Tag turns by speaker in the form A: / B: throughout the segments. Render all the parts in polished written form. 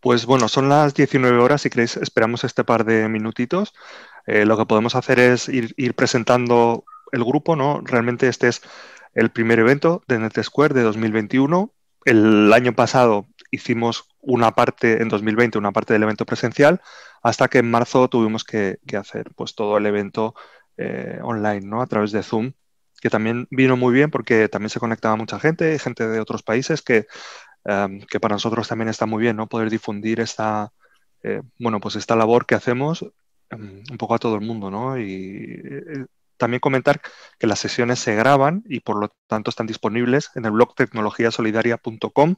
A: Pues bueno, son las 19 horas. Si queréis, esperamos este par de minutitos. Lo que podemos hacer es ir presentando el grupo, ¿no? Realmente este es el primer evento de NetSquare de 2021. El año pasado hicimos una parte, en 2020, una parte del evento presencial, hasta que en marzo tuvimos que hacer pues todo el evento online, ¿no? A través de Zoom, que también vino muy bien porque también se conectaba mucha gente de otros países que para nosotros también está muy bien, ¿no? Poder difundir bueno, pues esta labor que hacemos un poco a todo el mundo, ¿no? Y también comentar que las sesiones se graban y por lo tanto están disponibles en el blog tecnologiasolidaria.com,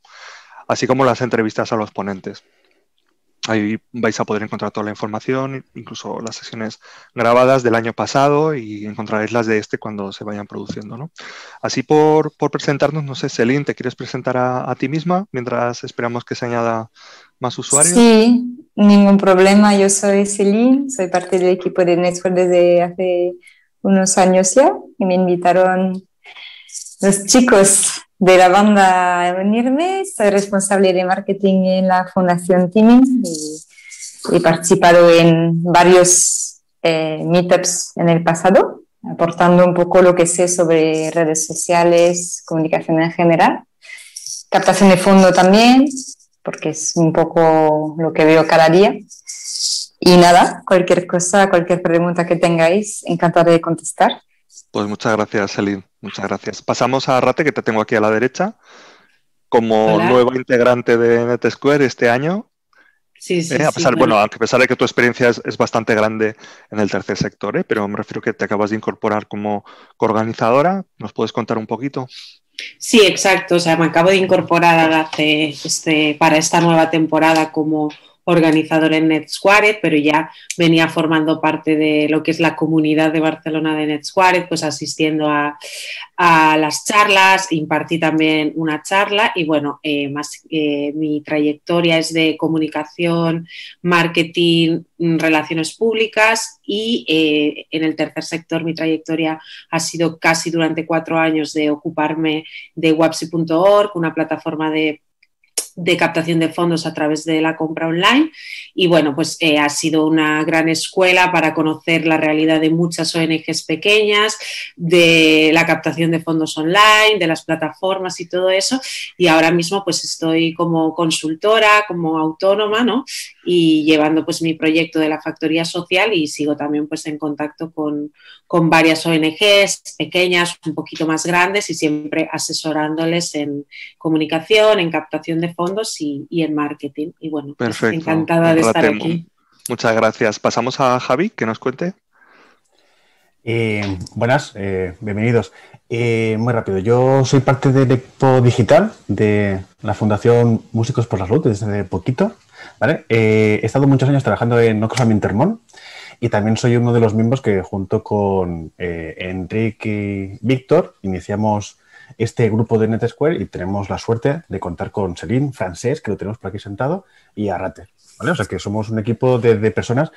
A: así como las entrevistas a los ponentes. Ahí vais a poder encontrar toda la información, incluso las sesiones grabadas del año pasado, y encontraréis las de este cuando se vayan produciendo, ¿no? Así por presentarnos, no sé, Celine, ¿te quieres presentar a ti misma mientras esperamos que se añada más usuarios?
B: Sí, ningún problema. Yo soy Celine, soy parte del equipo de Network desde hace unos años ya y me invitaron los chicos de la banda a unirme. Soy responsable de marketing en la Fundación Teaming y he participado en varios meetups en el pasado, aportando un poco lo que sé sobre redes sociales, comunicación en general, captación de fondo también, porque es un poco lo que veo cada día. Y nada, cualquier cosa, cualquier pregunta que tengáis, encantada de contestar.
A: Pues muchas gracias, Celine, muchas gracias. Pasamos a Rate, que te tengo aquí a la derecha, como
C: Hola.
A: nueva integrante de NetSquare este año.
C: Sí, sí, sí.
A: Bueno,
C: Bueno,
A: aunque a pesar de que tu experiencia es bastante grande en el tercer sector, pero me refiero que te acabas de incorporar como coorganizadora. ¿Nos puedes contar un poquito?
C: sí, exacto. O sea, me acabo de incorporar para esta nueva temporada como organizador en NetSquared, pero ya venía formando parte de lo que es la comunidad de Barcelona de NetSquared, pues asistiendo a las charlas, impartí también una charla y bueno, mi trayectoria es de comunicación, marketing, relaciones públicas y en el tercer sector mi trayectoria ha sido casi durante 4 años de ocuparme de Wapsi.org, una plataforma de captación de fondos a través de la compra online y bueno, pues ha sido una gran escuela para conocer la realidad de muchas ONGs pequeñas, de la captación de fondos online, de las plataformas y todo eso, y ahora mismo pues estoy como consultora, como autónoma, ¿no? Y llevando pues mi proyecto de la factoría social y sigo también pues en contacto con varias ONGs pequeñas, un poquito más grandes y siempre asesorándoles en comunicación, en captación de fondos y en marketing. Y bueno, pues
A: Perfecto.
C: encantada de estar aquí.
A: Muchas gracias. Pasamos a Javi, que nos cuente.
D: Buenas, bienvenidos. Muy rápido, yo soy parte del equipo digital de la Fundación Músicos por la Salud desde hace poquito, ¿vale? He estado muchos años trabajando en Oxfam Intermón y también soy uno de los miembros que junto con Enrique y Víctor iniciamos este grupo de NetSquare y tenemos la suerte de contar con Celine, Francesc, que lo tenemos por aquí sentado, y Arrate, ¿vale? O sea que somos un equipo de personas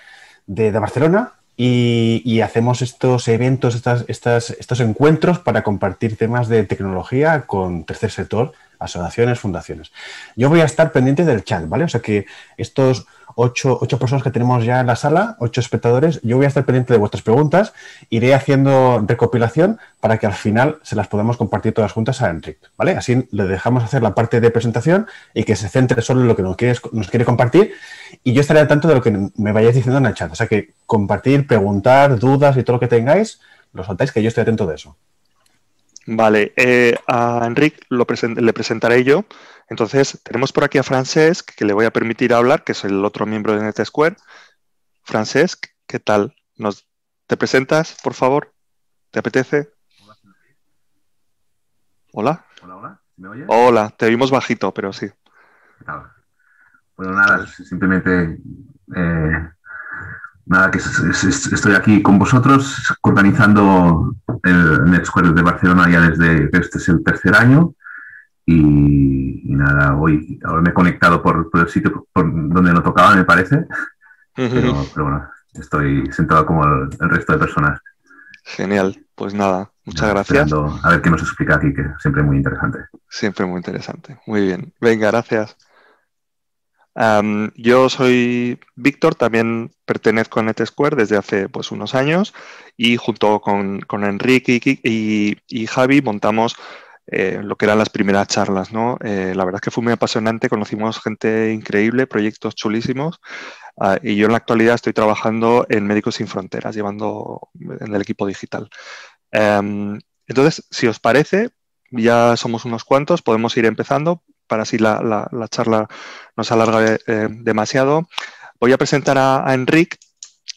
D: de Barcelona. Y hacemos estos eventos, estos encuentros para compartir temas de tecnología con tercer sector, asociaciones, fundaciones. Yo voy a estar pendiente del chat, ¿vale? O sea que estos ocho personas que tenemos ya en la sala, 8 espectadores, yo voy a estar pendiente de vuestras preguntas, iré haciendo recopilación para que al final se las podamos compartir todas juntas a Enrique, ¿vale? Así le dejamos hacer la parte de presentación y que se centre solo en lo que nos quiere compartir y yo estaré al tanto de lo que me vayáis diciendo en el chat. O sea que compartir, preguntar, dudas y todo lo que tengáis, lo soltáis, que yo estoy atento de eso.
A: Vale, a Enric le presentaré yo. Entonces, tenemos por aquí a Francesc, que le voy a permitir hablar, que es el otro miembro de NetSquare. Francesc, ¿qué tal? ¿Te presentas, por favor? ¿Te apetece? ¿Hola?
E: Hola, hola, ¿me oyes?
A: Hola, te oímos bajito, pero sí.
E: Bueno, nada, simplemente nada, que estoy aquí con vosotros organizando el NetSquare de Barcelona ya desde este es el tercer año y nada, ahora me he conectado por el sitio por donde no tocaba, me parece, pero bueno, estoy sentado como el resto de personas.
A: Genial, pues nada, muchas gracias.
E: Esperando a ver qué nos explica aquí, que siempre muy interesante.
A: Siempre muy interesante, muy bien. Venga, gracias. Yo soy Víctor, también pertenezco a NetSquare desde hace pues, unos años y junto con Enrique y Javi montamos lo que eran las primeras charlas, ¿no? La verdad es que fue muy apasionante, conocimos gente increíble, proyectos chulísimos y yo en la actualidad estoy trabajando en Médicos Sin Fronteras, llevando en el equipo digital. Entonces, si os parece, ya somos unos cuantos, podemos ir empezando para así la charla no se alarga demasiado. Voy a presentar a Enric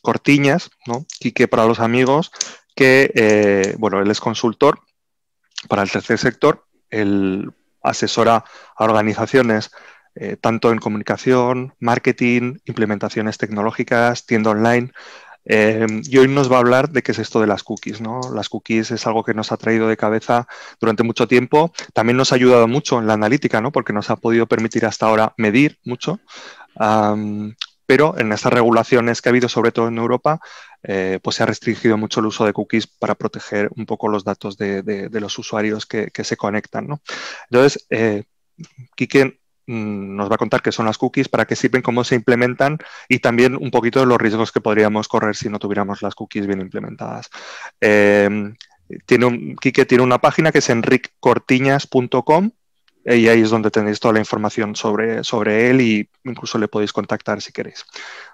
A: Cortiñas, ¿no? Quique para los amigos, que, bueno, él es consultor para el tercer sector. Él asesora a organizaciones tanto en comunicación, marketing, implementaciones tecnológicas, tienda online. Y hoy nos va a hablar de qué es esto de las cookies, ¿no? Las cookies es algo que nos ha traído de cabeza durante mucho tiempo. También nos ha ayudado mucho en la analítica, ¿no? Porque nos ha podido permitir hasta ahora medir mucho. Pero en estas regulaciones que ha habido, sobre todo en Europa, pues se ha restringido mucho el uso de cookies para proteger un poco los datos de los usuarios que se conectan, ¿no? Entonces, Quique nos va a contar qué son las cookies, para qué sirven, cómo se implementan y también un poquito de los riesgos que podríamos correr si no tuviéramos las cookies bien implementadas. Quique tiene una página que es enriccortiñas.com y ahí es donde tenéis toda la información sobre él y incluso le podéis contactar si queréis.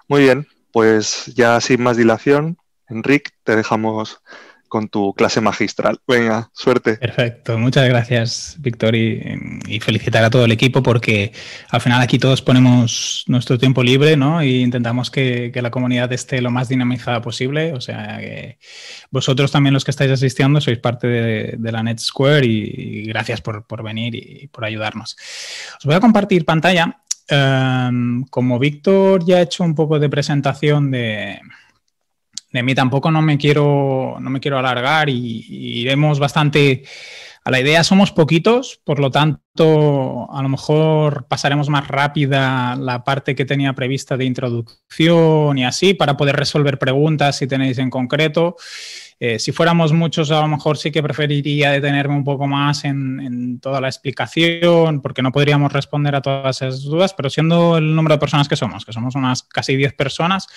A: Muy bien, pues ya sin más dilación, Enric, te dejamos con tu clase magistral. Venga, suerte.
F: Perfecto, muchas gracias, Víctor, y felicitar a todo el equipo porque al final aquí todos ponemos nuestro tiempo libre, ¿no? Y intentamos que la comunidad esté lo más dinamizada posible. O sea, que vosotros también los que estáis asistiendo sois parte de la NetSquare y gracias por venir y por ayudarnos. Os voy a compartir pantalla. Como Víctor ya ha hecho un poco de presentación de mí, tampoco no me quiero alargar y iremos bastante a la idea. Somos poquitos, por lo tanto, a lo mejor pasaremos más rápida la parte que tenía prevista de introducción y así, para poder resolver preguntas si tenéis en concreto. Si fuéramos muchos, a lo mejor sí que preferiría detenerme un poco más en toda la explicación, porque no podríamos responder a todas esas dudas, pero siendo el número de personas que somos unas casi 10 personas,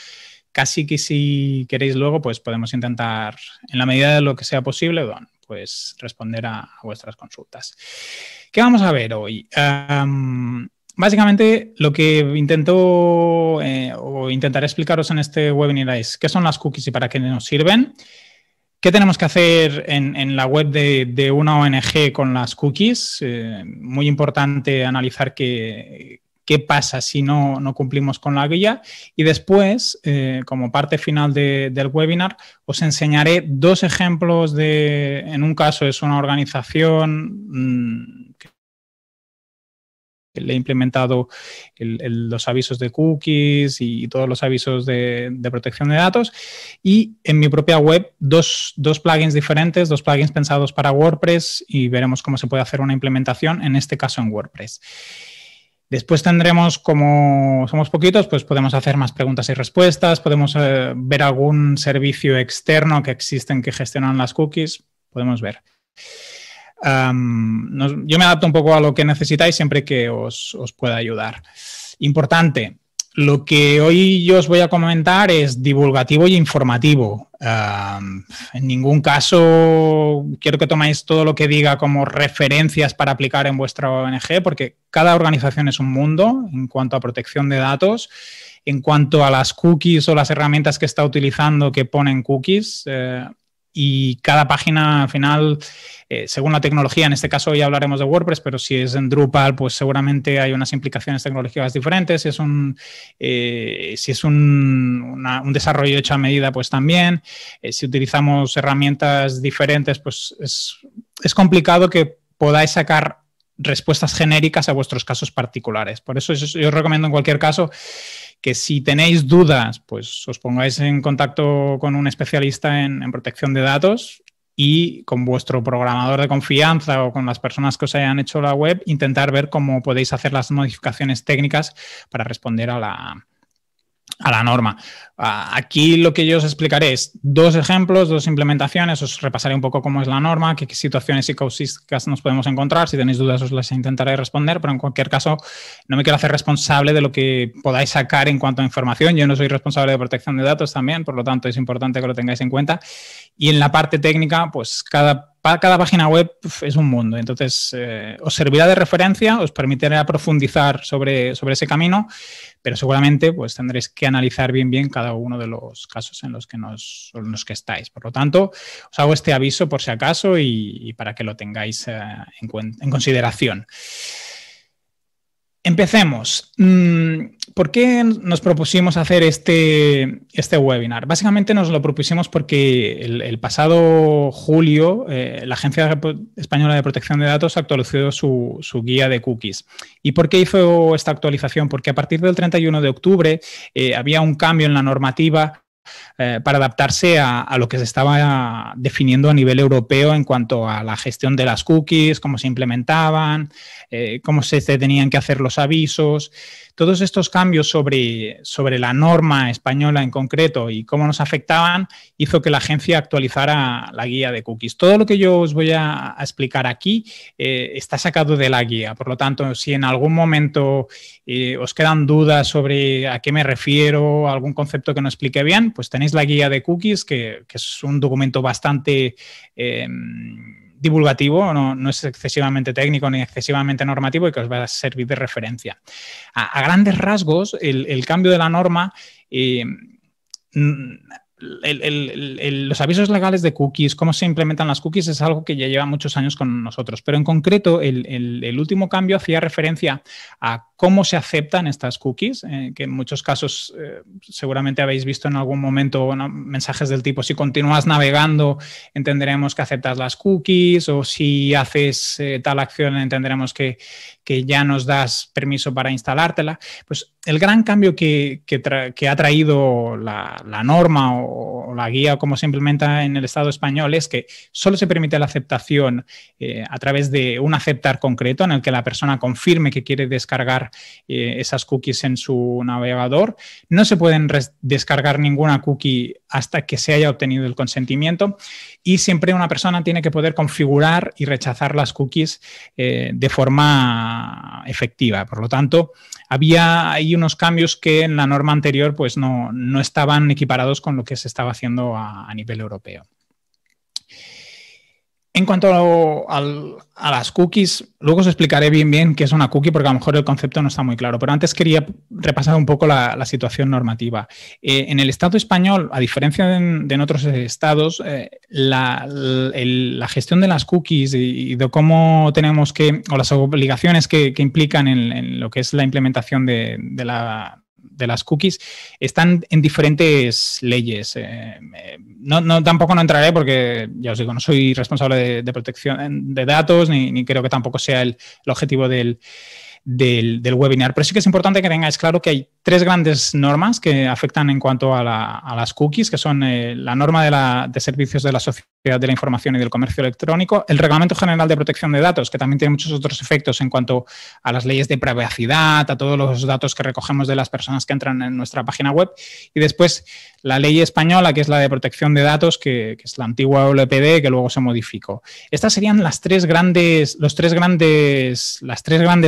F: casi que si queréis luego, pues podemos intentar, en la medida de lo que sea posible, pues responder a vuestras consultas. ¿Qué vamos a ver hoy? Básicamente, lo que intento o intentaré explicaros en este webinar es qué son las cookies y para qué nos sirven, qué tenemos que hacer en la web de una ONG con las cookies. Muy importante analizar qué pasa si no cumplimos con la guía y después, como parte final del webinar, os enseñaré dos ejemplos en un caso es una organización que le he implementado los avisos de cookies y todos los avisos de protección de datos, y en mi propia web dos plugins diferentes, dos plugins pensados para WordPress, y veremos cómo se puede hacer una implementación, en este caso en WordPress. Después tendremos, como somos poquitos, pues podemos hacer más preguntas y respuestas, podemos ver algún servicio externo que existen que gestionan las cookies, podemos ver. Yo me adapto un poco a lo que necesitáis siempre que os pueda ayudar. Importante, lo que hoy yo os voy a comentar es divulgativo y informativo. En ningún caso quiero que toméis todo lo que diga como referencias para aplicar en vuestra ONG, porque cada organización es un mundo en cuanto a protección de datos, en cuanto a las cookies o las herramientas que está utilizando que ponen cookies. Y cada página al final, según la tecnología, en este caso hoy hablaremos de WordPress, pero si es en Drupal, pues seguramente hay unas implicaciones tecnológicas diferentes. Si es un desarrollo hecho a medida, pues también. Si utilizamos herramientas diferentes, pues es complicado que podáis sacar respuestas genéricas a vuestros casos particulares. Por eso yo os recomiendo en cualquier caso que si tenéis dudas, pues os pongáis en contacto con un especialista en protección de datos y con vuestro programador de confianza o con las personas que os hayan hecho la web, intentar ver cómo podéis hacer las modificaciones técnicas para responder a la norma. Aquí lo que yo os explicaré es 2 ejemplos, 2 implementaciones, os repasaré un poco cómo es la norma, qué situaciones y causísticas nos podemos encontrar. Si tenéis dudas os las intentaré responder, pero en cualquier caso no me quiero hacer responsable de lo que podáis sacar en cuanto a información. Yo no soy responsable de protección de datos también, por lo tanto es importante que lo tengáis en cuenta. Y en la parte técnica, pues cada página web es un mundo. Entonces, os servirá de referencia, os permitirá profundizar sobre ese camino, pero seguramente pues tendréis que analizar bien cada uno de los casos en los que estáis. Por lo tanto, os hago este aviso por si acaso y para que lo tengáis en consideración. Empecemos. ¿Por qué nos propusimos hacer este webinar? Básicamente nos lo propusimos porque el pasado julio la Agencia Española de Protección de Datos actualizó su guía de cookies. ¿Y por qué hizo esta actualización? Porque a partir del 31 de octubre había un cambio en la normativa para adaptarse a lo que se estaba definiendo a nivel europeo en cuanto a la gestión de las cookies, cómo se implementaban, cómo se tenían que hacer los avisos. Todos estos cambios sobre la norma española en concreto y cómo nos afectaban hizo que la agencia actualizara la guía de cookies. Todo lo que yo os voy a explicar aquí está sacado de la guía. Por lo tanto, si en algún momento os quedan dudas sobre a qué me refiero, algún concepto que no explique bien, pues tenéis la guía de cookies, que es un documento bastante divulgativo, no es excesivamente técnico ni excesivamente normativo y que os va a servir de referencia. A grandes rasgos, el cambio de la norma, los avisos legales de cookies, cómo se implementan las cookies, es algo que ya lleva muchos años con nosotros, pero en concreto el último cambio hacía referencia a cómo se aceptan estas cookies, que en muchos casos seguramente habéis visto en algún momento mensajes del tipo: si continúas navegando entenderemos que aceptas las cookies, o si haces tal acción entenderemos que ya nos das permiso para instalártela. Pues el gran cambio que ha traído la norma o la guía, como se implementa en el Estado español, es que solo se permite la aceptación a través de un aceptar concreto en el que la persona confirme que quiere descargar esas cookies en su navegador. No se pueden descargar ninguna cookie hasta que se haya obtenido el consentimiento, y siempre una persona tiene que poder configurar y rechazar las cookies de forma efectiva. Por lo tanto, había ahí unos cambios que en la norma anterior pues no estaban equiparados con lo que se estaba haciendo a nivel europeo. En cuanto a las cookies, luego os explicaré bien qué es una cookie, porque a lo mejor el concepto no está muy claro, pero antes quería repasar un poco la situación normativa. En el Estado español, a diferencia de en otros estados, la gestión de las cookies y de cómo tenemos o las obligaciones que implican en lo que es la implementación de las cookies están en diferentes leyes. Tampoco no entraré porque, ya os digo, no soy responsable de protección de datos ni creo que tampoco sea el objetivo del webinar, pero sí que es importante que tengáis claro que hay 3 grandes normas que afectan en cuanto a las cookies, que son la norma de servicios de la sociedad de la información y del comercio electrónico, el Reglamento General de Protección de Datos, que también tiene muchos otros efectos en cuanto a las leyes de privacidad, a todos los datos que recogemos de las personas que entran en nuestra página web, y después la ley española, que es la de protección de datos, que es la antigua LPD, que luego se modificó. Estas serían las tres grandes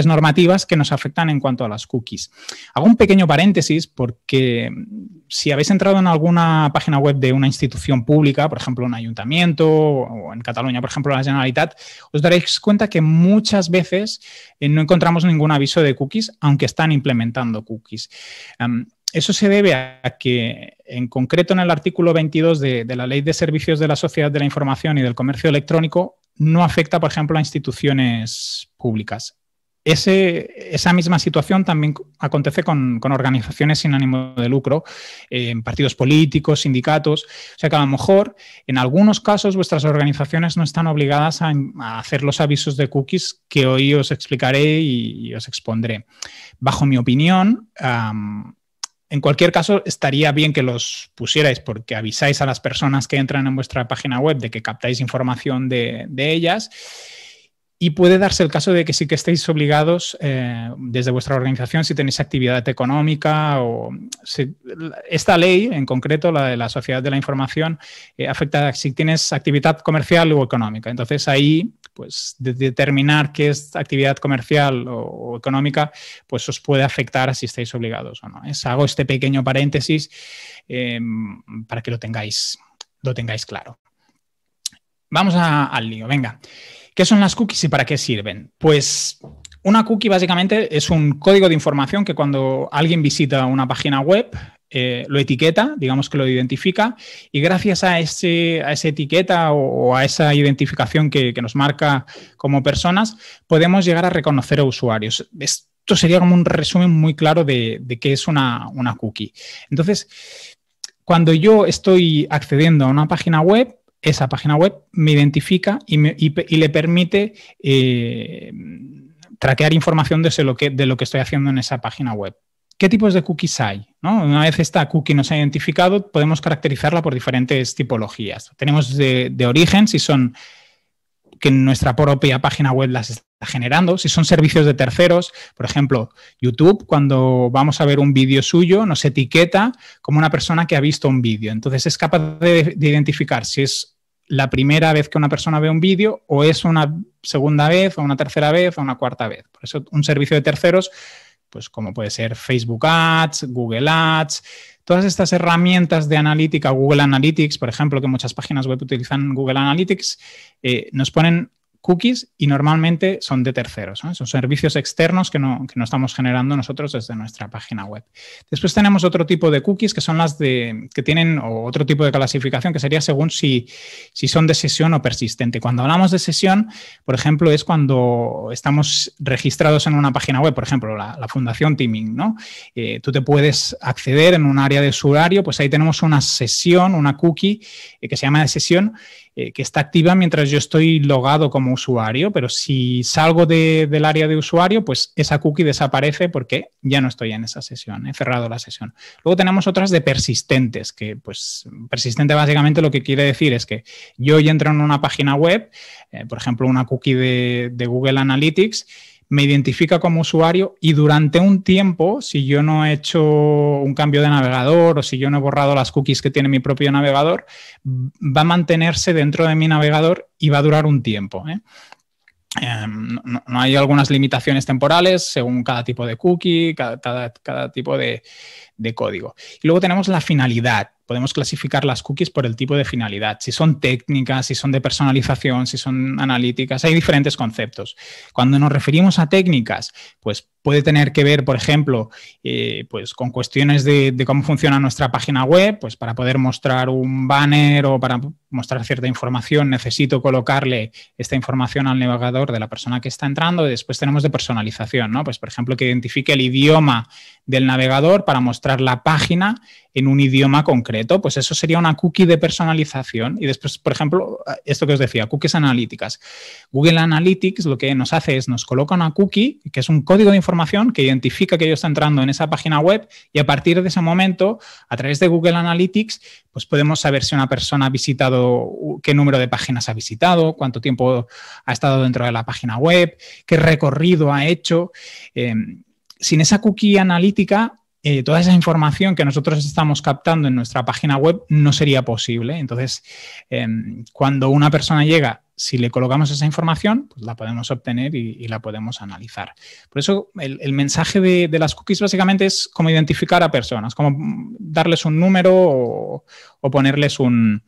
F: normativas que nos afectan en cuanto a las cookies. Hago un pequeño paréntesis porque si habéis entrado en alguna página web de una institución pública, por ejemplo, un ayuntamiento, o en Cataluña, por ejemplo, la Generalitat, os daréis cuenta que muchas veces no encontramos ningún aviso de cookies, aunque están implementando cookies. Eso se debe a que, en concreto, en el artículo 22 de la Ley de Servicios de la Sociedad de la Información y del Comercio Electrónico, no afecta, por ejemplo, a instituciones públicas. Esa misma situación también acontece con organizaciones sin ánimo de lucro, partidos políticos, sindicatos. O sea que a lo mejor en algunos casos vuestras organizaciones no están obligadas a hacer los avisos de cookies que hoy os explicaré y os expondré. Bajo mi opinión, en cualquier caso, estaría bien que los pusierais porque avisáis a las personas que entran en vuestra página web de que captáis información de ellas. Y puede darse el caso de que sí que estéis obligados desde vuestra organización, si tenéis actividad económica o... esta ley, en concreto, la de la Sociedad de la Información, afecta si tienes actividad comercial o económica. Entonces, ahí, pues, de determinar qué es actividad comercial o económica, pues os puede afectar si estáis obligados o no. Hago este pequeño paréntesis para que lo tengáis claro. Vamos al lío, venga. ¿Qué son las cookies y para qué sirven? Pues una cookie básicamente es un código de información que cuando alguien visita una página web lo etiqueta, digamos que lo identifica, y gracias a esa etiqueta o a esa identificación que nos marca como personas, podemos llegar a reconocer a usuarios. Esto sería como un resumen muy claro de qué es una cookie. Entonces, cuando yo estoy accediendo a una página web, esa página web me identifica y le permite traquear información de lo que estoy haciendo en esa página web. ¿Qué tipos de cookies hay? ¿No? Una vez esta cookie nos ha identificado, podemos caracterizarla por diferentes tipologías. Tenemos de origen, si son que nuestra propia página web las está generando, si son servicios de terceros, por ejemplo, YouTube, cuando vamos a ver un vídeo suyo, nos etiqueta como una persona que ha visto un vídeo. Entonces es capaz de identificar si es la primera vez que una persona ve un vídeo o es una segunda vez o una tercera vez o una cuarta vez. Por eso un servicio de terceros, pues como puede ser Facebook Ads, Google Ads, todas estas herramientas de analítica, Google Analytics, por ejemplo, que muchas páginas web utilizan Google Analytics, nos ponen cookies y normalmente son de terceros, ¿no? Son servicios externos que no estamos generando nosotros desde nuestra página web. Después tenemos otro tipo de cookies que son las que tienen otro tipo de clasificación que sería según si son de sesión o persistente. Cuando hablamos de sesión, por ejemplo, es cuando estamos registrados en una página web, por ejemplo, la Fundación Teaming, ¿no? Tú te puedes acceder en un área de usuario, pues ahí tenemos una sesión, una cookie que se llama de sesión, que está activa mientras yo estoy logado como usuario, pero si salgo del área de usuario, pues esa cookie desaparece porque ya no estoy en esa sesión, he cerrado la sesión. Luego tenemos otras de persistentes, que pues persistente básicamente lo que quiere decir es que yo ya entro en una página web, por ejemplo, una cookie de Google Analytics, me identifica como usuario y durante un tiempo, si yo no he hecho un cambio de navegador o si yo no he borrado las cookies que tiene mi propio navegador, va a mantenerse dentro de mi navegador y va a durar un tiempo, ¿eh? No hay algunas limitaciones temporales según cada tipo de cookie, cada tipo de código. Y luego tenemos la finalidad. Podemos clasificar las cookies por el tipo de finalidad. Si son técnicas, si son de personalización, si son analíticas, hay diferentes conceptos. Cuando nos referimos a técnicas, pues puede tener que ver, por ejemplo, pues con cuestiones de cómo funciona nuestra página web. Pues para poder mostrar un banner o para mostrar cierta información, necesito colocarle esta información al navegador de la persona que está entrando. Y después tenemos de personalización, ¿no? Pues, por ejemplo, que identifique el idioma del navegador para mostrar la página en un idioma concreto, pues eso sería una cookie de personalización. Y después, por ejemplo, esto que os decía, cookies analíticas. Google Analytics lo que nos hace es nos coloca una cookie, que es un código de información que identifica que yo estoy entrando en esa página web y a partir de ese momento, a través de Google Analytics, pues podemos saber si una persona ha visitado, qué número de páginas ha visitado, cuánto tiempo ha estado dentro de la página web, qué recorrido ha hecho. Sin esa cookie analítica, toda esa información que nosotros estamos captando en nuestra página web no sería posible. Entonces, cuando una persona llega, si le colocamos esa información, pues la podemos obtener y la podemos analizar. Por eso, el mensaje de las cookies básicamente es cómo identificar a personas, cómo darles un número o ponerles un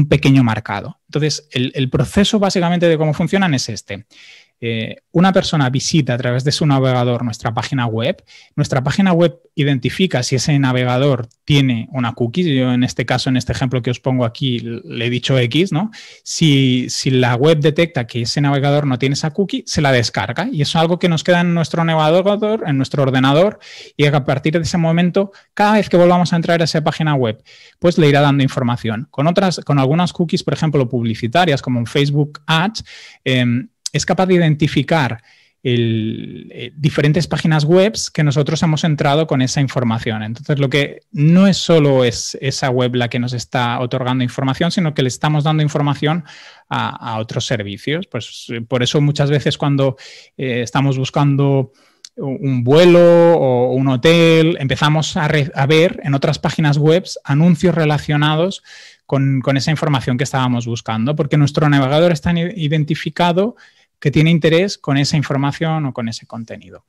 F: pequeño marcado. Entonces, el proceso básicamente de cómo funcionan es este. Una persona visita a través de su navegador nuestra página web identifica si ese navegador tiene una cookie. Yo en este caso, en este ejemplo que os pongo aquí, le he dicho X, ¿no? Si la web detecta que ese navegador no tiene esa cookie, se la descarga y eso es algo que nos queda en nuestro navegador, en nuestro ordenador, y a partir de ese momento, cada vez que volvamos a entrar a esa página web, pues le irá dando información. Con algunas cookies, por ejemplo, publicitarias, como en Facebook Ads, es capaz de identificar diferentes páginas web que nosotros hemos entrado con esa información. Entonces, lo que no es solo es esa web la que nos está otorgando información, sino que le estamos dando información a otros servicios. Pues por eso muchas veces cuando estamos buscando un vuelo o un hotel, empezamos a ver en otras páginas web anuncios relacionados con esa información que estábamos buscando, porque nuestro navegador está identificado que tiene interés con esa información o con ese contenido.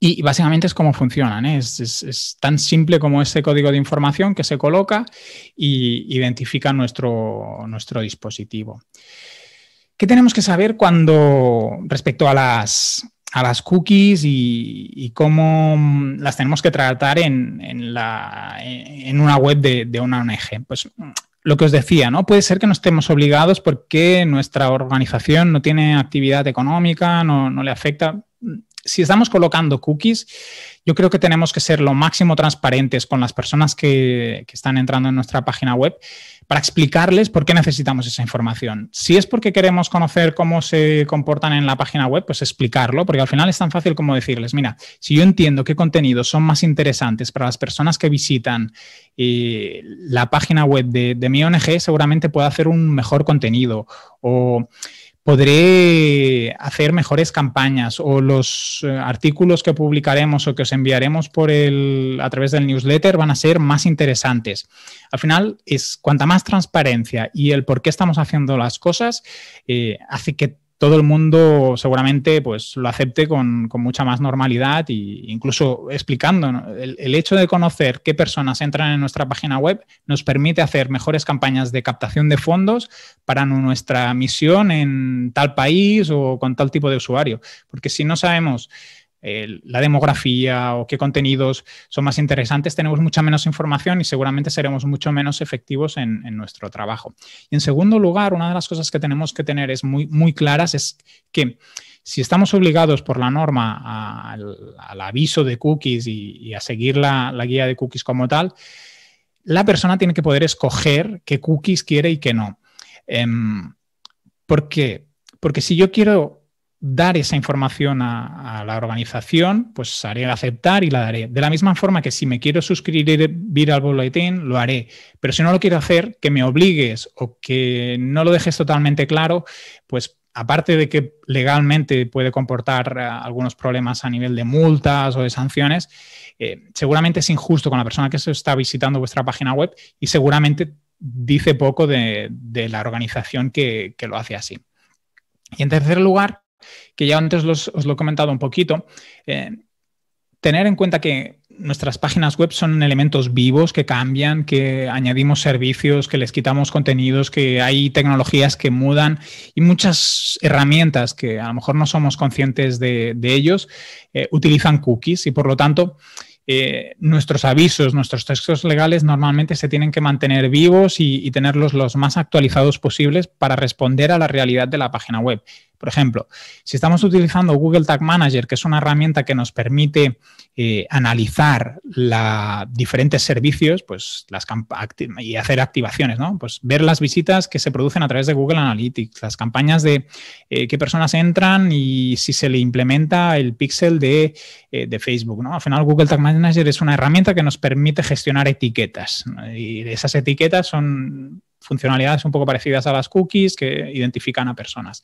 F: Y básicamente es cómo funcionan, ¿eh? Es tan simple como ese código de información que se coloca y identifica nuestro dispositivo. ¿Qué tenemos que saber respecto a las cookies y cómo las tenemos que tratar en una web de una ONG? Pues lo que os decía, ¿no? Puede ser que no estemos obligados porque nuestra organización no tiene actividad económica, no le afecta. Si estamos colocando cookies, yo creo que tenemos que ser lo máximo transparentes con las personas que están entrando en nuestra página web para explicarles por qué necesitamos esa información. Si es porque queremos conocer cómo se comportan en la página web, pues explicarlo, porque al final es tan fácil como decirles, mira, si yo entiendo qué contenidos son más interesantes para las personas que visitan la página web de mi ONG, seguramente puedo hacer un mejor contenido o podré hacer mejores campañas o los artículos que publicaremos o que os enviaremos a través del newsletter van a ser más interesantes. Al final, cuanta más transparencia y el por qué estamos haciendo las cosas hace que todo el mundo seguramente pues, lo acepte con mucha más normalidad e incluso explicando, ¿no? El hecho de conocer qué personas entran en nuestra página web nos permite hacer mejores campañas de captación de fondos para nuestra misión en tal país o con tal tipo de usuario. Porque si no sabemos la demografía o qué contenidos son más interesantes, tenemos mucha menos información y seguramente seremos mucho menos efectivos en nuestro trabajo. Y en segundo lugar, una de las cosas que tenemos que tener muy, muy claras es que si estamos obligados por la norma al aviso de cookies y a seguir la guía de cookies como tal, la persona tiene que poder escoger qué cookies quiere y qué no. ¿Por qué? Porque si yo quiero dar esa información a la organización, pues haré el aceptar y la daré. De la misma forma que si me quiero suscribir al boletín, lo haré. Pero si no lo quiero hacer, que me obligues o que no lo dejes totalmente claro, pues aparte de que legalmente puede comportar algunos problemas a nivel de multas o de sanciones, seguramente es injusto con la persona que se está visitando vuestra página web y seguramente dice poco de la organización que lo hace así. Y en tercer lugar, que ya antes os lo he comentado un poquito, tener en cuenta que nuestras páginas web son elementos vivos que cambian, que añadimos servicios, que les quitamos contenidos, que hay tecnologías que mudan y muchas herramientas que a lo mejor no somos conscientes de ellos, utilizan cookies y por lo tanto nuestros avisos, nuestros textos legales normalmente se tienen que mantener vivos y tenerlos los más actualizados posibles para responder a la realidad de la página web. Por ejemplo, si estamos utilizando Google Tag Manager, que es una herramienta que nos permite analizar diferentes servicios pues, y hacer activaciones, ¿no? Pues ver las visitas que se producen a través de Google Analytics, las campañas de qué personas entran y si se le implementa el píxel de Facebook, ¿no? Al final, Google Tag Manager es una herramienta que nos permite gestionar etiquetas, ¿no? Y esas etiquetas son funcionalidades un poco parecidas a las cookies que identifican a personas.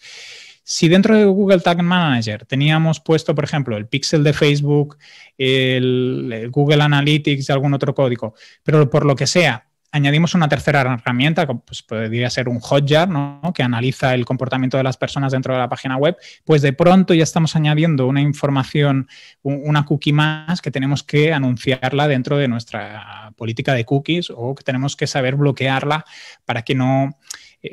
F: Si dentro de Google Tag Manager teníamos puesto, por ejemplo, el píxel de Facebook, el Google Analytics y algún otro código, pero por lo que sea, añadimos una tercera herramienta, pues podría ser un Hotjar, ¿no? Que analiza el comportamiento de las personas dentro de la página web, pues de pronto ya estamos añadiendo una información, una cookie más que tenemos que anunciarla dentro de nuestra política de cookies o que tenemos que saber bloquearla para que no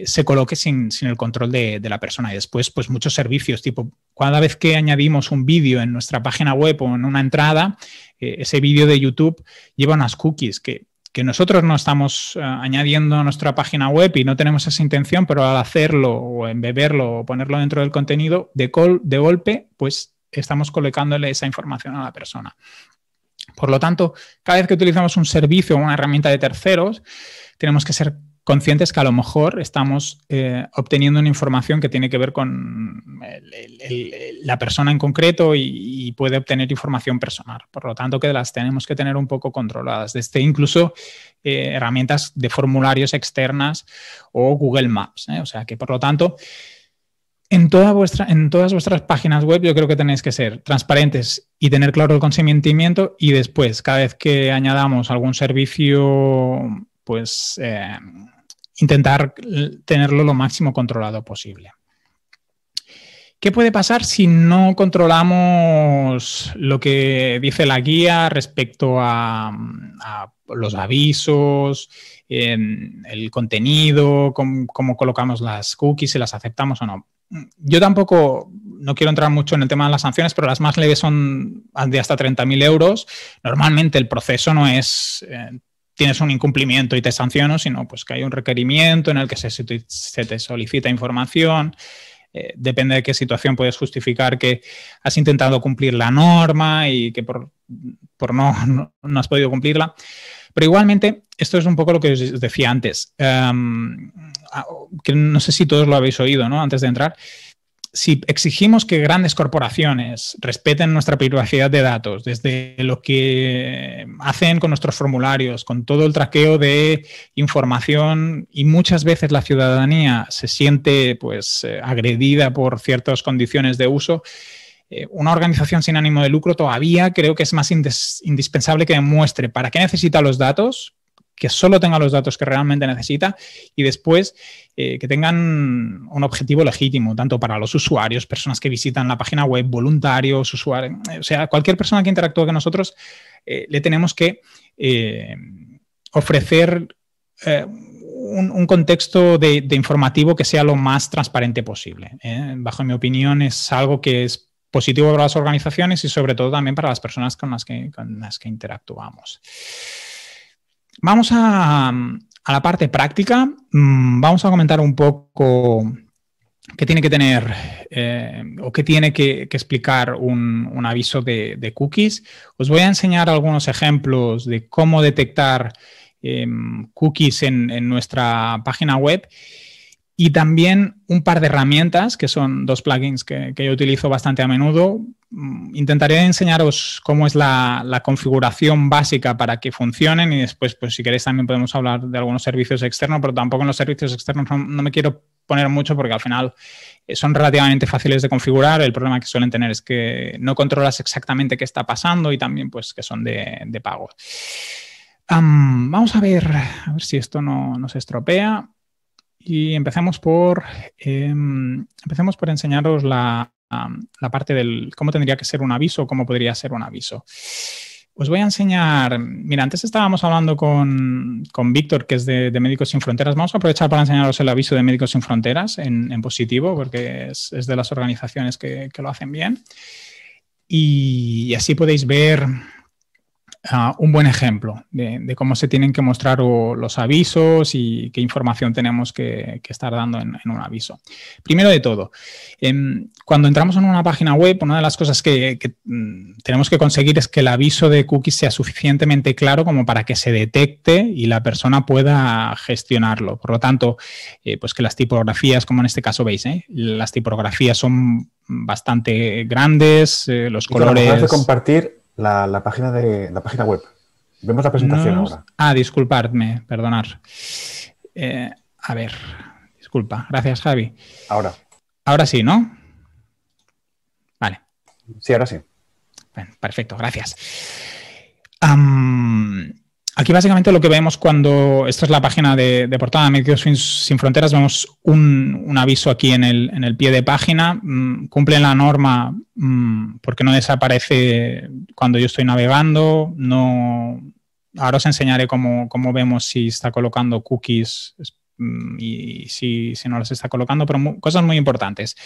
F: se coloque sin el control de la persona. Y después, pues muchos servicios, tipo, cada vez que añadimos un vídeo en nuestra página web o en una entrada, ese vídeo de YouTube lleva unas cookies que nosotros no estamos añadiendo a nuestra página web y no tenemos esa intención, pero al hacerlo o embeberlo o ponerlo dentro del contenido, de golpe, pues estamos colocándole esa información a la persona. Por lo tanto, cada vez que utilizamos un servicio o una herramienta de terceros, tenemos que ser conscientes que a lo mejor estamos obteniendo una información que tiene que ver con la persona en concreto y puede obtener información personal. Por lo tanto, que las tenemos que tener un poco controladas. Desde incluso herramientas de formularios externas o Google Maps. O sea que, por lo tanto, en todas vuestras páginas web yo creo que tenéis que ser transparentes y tener claro el consentimiento, y después, cada vez que añadamos algún servicio, pues intentar tenerlo lo máximo controlado posible. ¿Qué puede pasar si no controlamos lo que dice la guía respecto a los avisos, el contenido, cómo colocamos las cookies, si las aceptamos o no? Yo tampoco, no quiero entrar mucho en el tema de las sanciones, pero las más leves son de hasta 30.000 euros. Normalmente el proceso no es tienes un incumplimiento y te sanciono, sino pues que hay un requerimiento en el que se te solicita información. Depende de qué situación puedes justificar que has intentado cumplir la norma y que por no has podido cumplirla. Pero igualmente, esto es un poco lo que os decía antes, que no sé si todos lo habéis oído, ¿no? Antes de entrar. Si exigimos que grandes corporaciones respeten nuestra privacidad de datos, desde lo que hacen con nuestros formularios, con todo el traqueo de información, y muchas veces la ciudadanía se siente pues agredida por ciertas condiciones de uso, una organización sin ánimo de lucro todavía creo que es más indispensable que demuestre para qué necesita los datos, que solo tenga los datos que realmente necesita, y después que tengan un objetivo legítimo, tanto para los usuarios, personas que visitan la página web, voluntarios, usuarios, o sea, cualquier persona que interactúe con nosotros, le tenemos que ofrecer un contexto de informativo que sea lo más transparente posible. Bajo mi opinión, es algo que es positivo para las organizaciones y sobre todo también para las personas con las que interactuamos. Vamos a la parte práctica. Vamos a comentar un poco qué tiene que tener o qué tiene que explicar un aviso de cookies. Os voy a enseñar algunos ejemplos de cómo detectar cookies en nuestra página web. Y también un par de herramientas, que son dos plugins que yo utilizo bastante a menudo. Intentaré enseñaros cómo es la configuración básica para que funcionen, y después, pues si queréis, también podemos hablar de algunos servicios externos, pero tampoco en los servicios externos no me quiero poner mucho porque al final son relativamente fáciles de configurar. El problema que suelen tener es que no controlas exactamente qué está pasando y también pues que son de pago. Vamos a ver si esto no se estropea. Y empecemos por enseñaros la parte del cómo tendría que ser un aviso o cómo podría ser un aviso. Os voy a enseñar, mira, antes estábamos hablando con Víctor, que es de Médicos Sin Fronteras. Vamos a aprovechar para enseñaros el aviso de Médicos Sin Fronteras en positivo, porque es de las organizaciones que lo hacen bien. Y así podéis ver un buen ejemplo de cómo se tienen que mostrar los avisos y qué información tenemos que estar dando en un aviso. Primero de todo, cuando entramos en una página web, una de las cosas que tenemos que conseguir es que el aviso de cookies sea suficientemente claro como para que se detecte y la persona pueda gestionarlo. Por lo tanto, pues que las tipografías, como en este caso veis, las tipografías son bastante grandes, los colores...
D: Acabas de compartir la página web. Vemos la presentación ahora.
F: Disculpadme, perdonar. A ver, disculpa. Gracias, Javi. Ahora sí, ¿no? Vale.
D: Sí, ahora sí.
F: Bueno, perfecto, gracias. Aquí básicamente lo que vemos cuando... Esta es la página de portada de Médicos Sin Fronteras. Vemos un aviso aquí en el pie de página. Cumple la norma porque no desaparece cuando yo estoy navegando. Ahora os enseñaré cómo vemos si está colocando cookies y si no los está colocando, pero cosas muy importantes.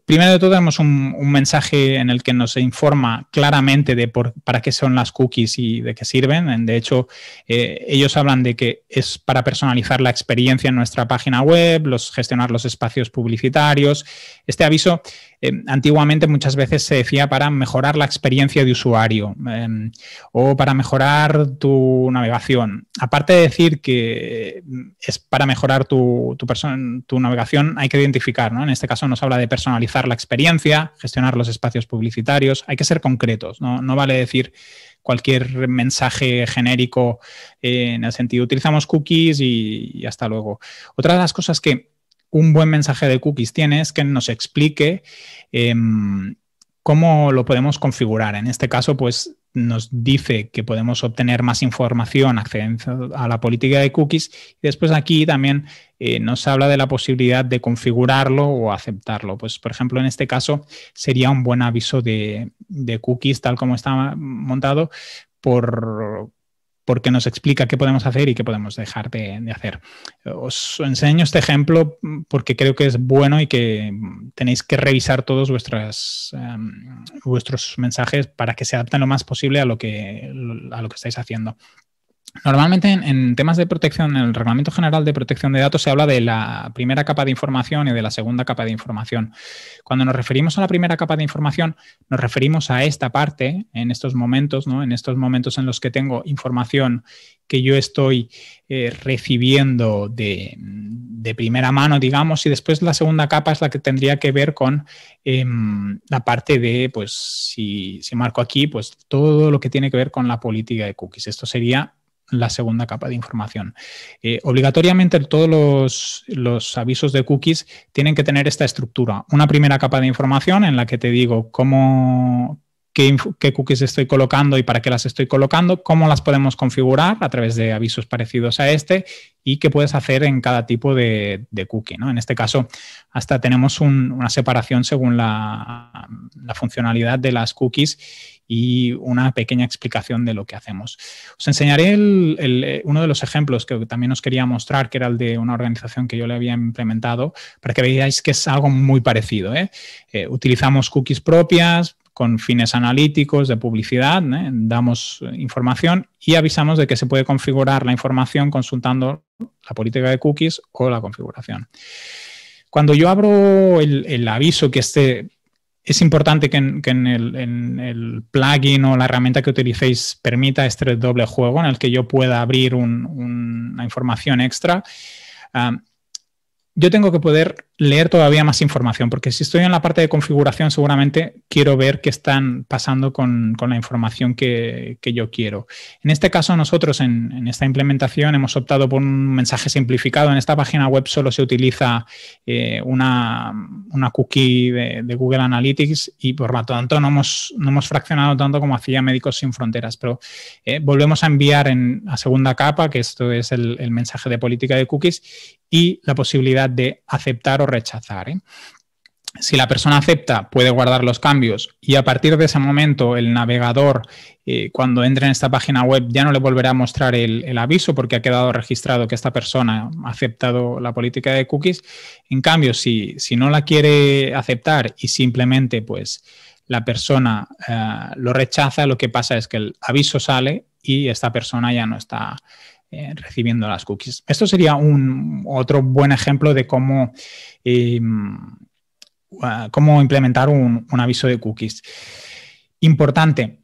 F: Primero de todo, tenemos un mensaje en el que nos informa claramente de para qué son las cookies y de qué sirven. De hecho, ellos hablan de que es para personalizar la experiencia en nuestra página web, gestionar los espacios publicitarios. Este aviso antiguamente muchas veces se decía para mejorar la experiencia de usuario o para mejorar tu navegación. Aparte de decir que es para mejorar tu navegación, hay que identificar, ¿no? En este caso nos habla de personalizar la experiencia, gestionar los espacios publicitarios. Hay que ser concretos, no vale decir cualquier mensaje genérico en el sentido utilizamos cookies y hasta luego. Otra de las cosas que un buen mensaje de cookies tiene es que nos explique cómo lo podemos configurar. En este caso, pues nos dice que podemos obtener más información accediendo a la política de cookies y después aquí también nos habla de la posibilidad de configurarlo o aceptarlo. Pues, por ejemplo, en este caso sería un buen aviso de cookies tal como está montado porque nos explica qué podemos hacer y qué podemos dejar de hacer. Os enseño este ejemplo porque creo que es bueno y que tenéis que revisar todos vuestros mensajes para que se adapten lo más posible a lo que estáis haciendo. Normalmente en temas de protección, en el Reglamento General de Protección de Datos se habla de la primera capa de información y de la segunda capa de información. Cuando nos referimos a la primera capa de información, nos referimos a esta parte en estos momentos, ¿no? En estos momentos en los que tengo información que yo estoy recibiendo de primera mano, digamos, y después la segunda capa es la que tendría que ver con la parte de, pues, si marco aquí, pues todo lo que tiene que ver con la política de cookies. Esto sería la segunda capa de información. Obligatoriamente todos los avisos de cookies tienen que tener esta estructura. Una primera capa de información en la que te digo qué cookies estoy colocando y para qué las estoy colocando, cómo las podemos configurar a través de avisos parecidos a este y qué puedes hacer en cada tipo de cookie, ¿no? En este caso, hasta tenemos una separación según la funcionalidad de las cookies y una pequeña explicación de lo que hacemos. Os enseñaré uno de los ejemplos que también os quería mostrar, que era el de una organización que yo le había implementado, para que veáis que es algo muy parecido, ¿eh? Utilizamos cookies propias con fines analíticos, de publicidad, ¿eh? Damos información y avisamos de que se puede configurar la información consultando la política de cookies o la configuración. Cuando yo abro el aviso que es importante que en el plugin o la herramienta que utilicéis permita este doble juego en el que yo pueda abrir una información extra. Yo tengo que poder leer todavía más información, porque si estoy en la parte de configuración seguramente quiero ver qué están pasando con la información que yo quiero. En este caso nosotros en esta implementación hemos optado por un mensaje simplificado. En esta página web solo se utiliza una cookie de Google Analytics y por lo tanto no hemos fraccionado tanto como hacía Médicos Sin Fronteras, pero volvemos a enviar a segunda capa, que esto es el mensaje de política de cookies y la posibilidad de aceptar o rechazar, ¿eh? Si la persona acepta, puede guardar los cambios y a partir de ese momento el navegador, cuando entre en esta página web, ya no le volverá a mostrar el aviso porque ha quedado registrado que esta persona ha aceptado la política de cookies. En cambio, si no la quiere aceptar y simplemente pues la persona lo rechaza, lo que pasa es que el aviso sale y esta persona ya no está recibiendo las cookies. Esto sería otro buen ejemplo de cómo implementar un aviso de cookies. Importante,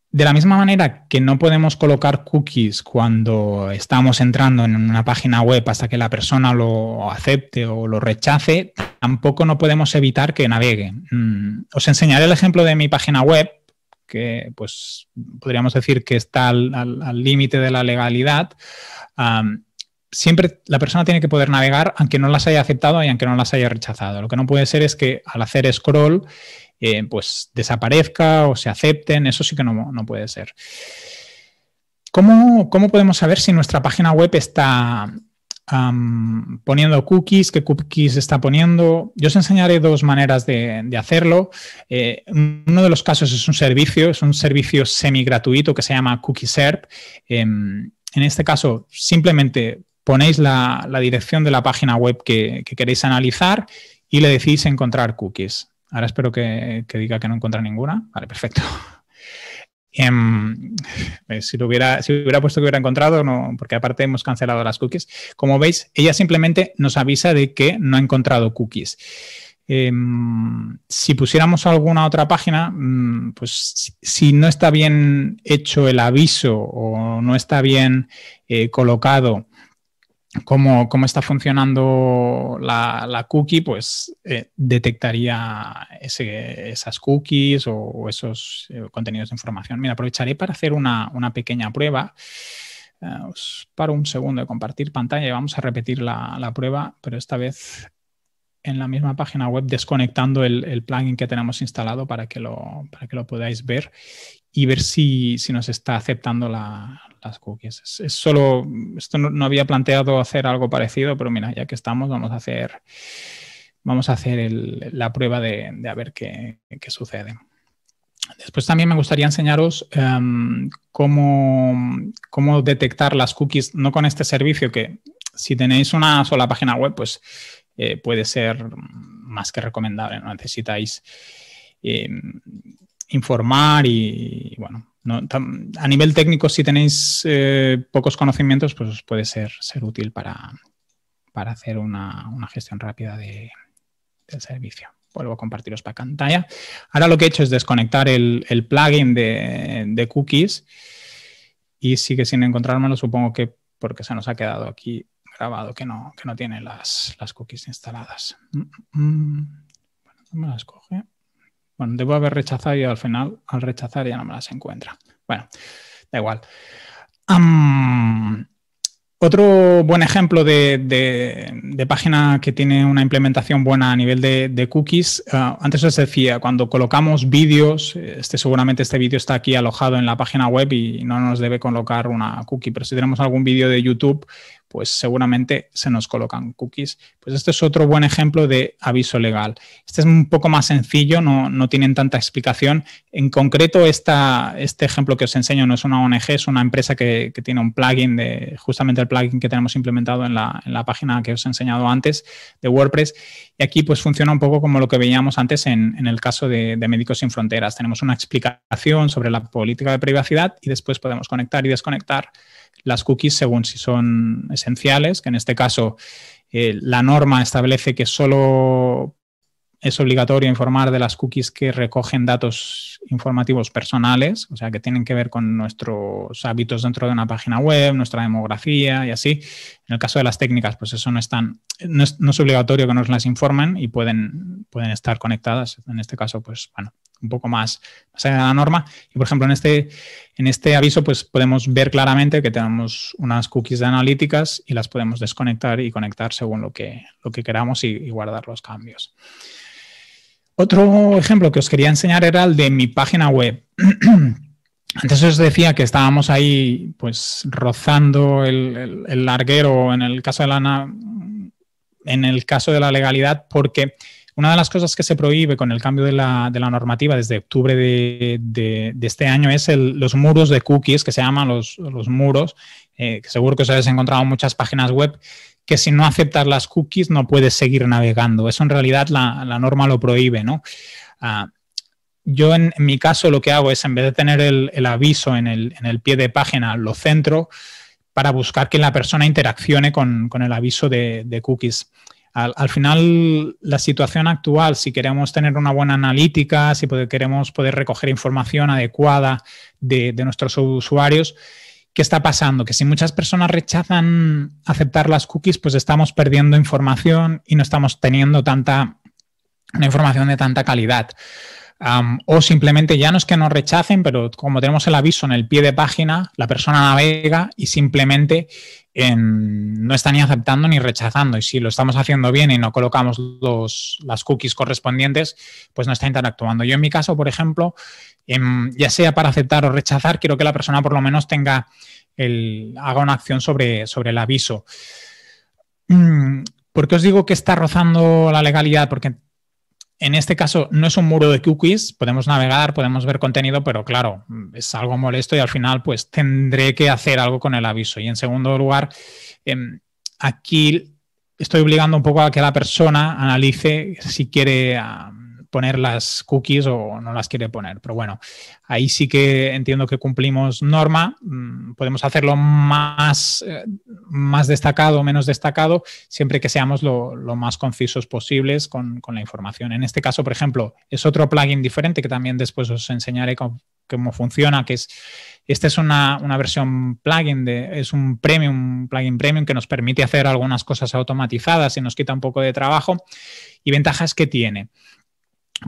F: de la misma manera que no podemos colocar cookies cuando estamos entrando en una página web hasta que la persona lo acepte o lo rechace, tampoco no podemos evitar que navegue. Os enseñaré el ejemplo de mi página web, que pues podríamos decir que está al límite de la legalidad. Siempre la persona tiene que poder navegar aunque no las haya aceptado y aunque no las haya rechazado. Lo que no puede ser es que al hacer scroll pues desaparezca o se acepten. Eso sí que no puede ser. ¿Cómo podemos saber si nuestra página web está poniendo cookies, qué cookies está poniendo? Yo os enseñaré dos maneras de hacerlo. Uno de los casos es un servicio semi-gratuito que se llama CookieServe. En este caso, simplemente ponéis la dirección de la página web que queréis analizar y le decís encontrar cookies. Ahora espero que diga que no encuentra ninguna. Vale, perfecto. Si hubiera puesto que hubiera encontrado, no, porque aparte hemos cancelado las cookies. Como veis, ella simplemente nos avisa de que no ha encontrado cookies. Si pusiéramos alguna otra página, pues si no está bien hecho el aviso o no está bien colocado cómo está funcionando la cookie, pues detectaría esas cookies o esos contenidos de información. Mira, aprovecharé para hacer una pequeña prueba. Os paro un segundo de compartir pantalla y vamos a repetir la prueba, pero esta vez en la misma página web, desconectando el plugin que tenemos instalado para que lo podáis ver y ver si nos está aceptando las cookies. Esto no había planteado hacer algo parecido, pero mira, ya que estamos, vamos a hacer la prueba de a ver qué sucede. Después también me gustaría enseñaros cómo detectar las cookies, no con este servicio, que si tenéis una sola página web, pues puede ser más que recomendable. No necesitáis informar y bueno, a nivel técnico, si tenéis pocos conocimientos, pues os puede ser útil para hacer una gestión rápida del servicio. Vuelvo a compartiros pantalla. Ahora lo que he hecho es desconectar el plugin de cookies y sigue sin encontrármelo, supongo que porque se nos ha quedado aquí grabado que no tiene las cookies instaladas. Bueno, no me las coge. Bueno, debo haber rechazado y al final, al rechazar, ya no me las encuentra. Bueno, da igual. Otro buen ejemplo de página que tiene una implementación buena a nivel de cookies, antes os decía, cuando colocamos vídeos, seguramente este vídeo está aquí alojado en la página web y no nos debe colocar una cookie, pero si tenemos algún vídeo de YouTube, pues seguramente se nos colocan cookies. Pues este es otro buen ejemplo de aviso legal. Este es un poco más sencillo, no tienen tanta explicación. En concreto, este ejemplo que os enseño no es una ONG, es una empresa que tiene un plugin, justamente el plugin que tenemos implementado en la página que os he enseñado antes de WordPress. Y aquí pues funciona un poco como lo que veíamos antes en el caso de Médicos Sin Fronteras. Tenemos una explicación sobre la política de privacidad y después podemos conectar y desconectar las cookies según si son esenciales, que en este caso la norma establece que solo es obligatorio informar de las cookies que recogen datos informativos personales, o sea, que tienen que ver con nuestros hábitos dentro de una página web, nuestra demografía y así. En el caso de las técnicas, pues eso no es obligatorio que nos las informen y pueden estar conectadas. En este caso, pues bueno, un poco más allá de la norma. Y, por ejemplo, en este aviso, pues podemos ver claramente que tenemos unas cookies de analíticas y las podemos desconectar y conectar según lo que queramos y guardar los cambios. Otro ejemplo que os quería enseñar era el de mi página web. Antes os decía que estábamos ahí pues rozando el larguero en el caso de la legalidad, porque una de las cosas que se prohíbe con el cambio de la normativa desde octubre de este año es los muros de cookies, que se llaman los muros, que seguro que os habéis encontrado en muchas páginas web, que si no aceptas las cookies no puedes seguir navegando. Eso en realidad la norma lo prohíbe, ¿no? Yo en mi caso lo que hago es, en vez de tener el aviso en el pie de página, lo centro para buscar que la persona interaccione con el aviso de cookies. Al final, la situación actual, si queremos tener una buena analítica, si queremos poder recoger información adecuada de nuestros usuarios, ¿qué está pasando? Que si muchas personas rechazan aceptar las cookies, pues estamos perdiendo información y no estamos teniendo una información de tanta calidad. O simplemente ya no es que nos rechacen, pero como tenemos el aviso en el pie de página, la persona navega y simplemente no está ni aceptando ni rechazando. Y si lo estamos haciendo bien y no colocamos las cookies correspondientes, pues no está interactuando. Yo en mi caso, por ejemplo, ya sea para aceptar o rechazar, quiero que la persona por lo menos haga una acción sobre el aviso. ¿Por qué os digo que está rozando la legalidad? Porque en este caso no es un muro de cookies, podemos navegar, podemos ver contenido, pero claro, es algo molesto y al final pues tendré que hacer algo con el aviso. Y en segundo lugar, aquí estoy obligando un poco a que la persona analice si quiere poner las cookies o no las quiere poner. Pero bueno, ahí sí que entiendo que cumplimos norma. Podemos hacerlo más más destacado o menos destacado, siempre que seamos lo más concisos posibles con la información. En este caso, por ejemplo, es otro plugin diferente que también después os enseñaré cómo funciona, que es, esta es una versión plugin, es un plugin premium que nos permite hacer algunas cosas automatizadas y nos quita un poco de trabajo. ¿Y ventajas que tiene?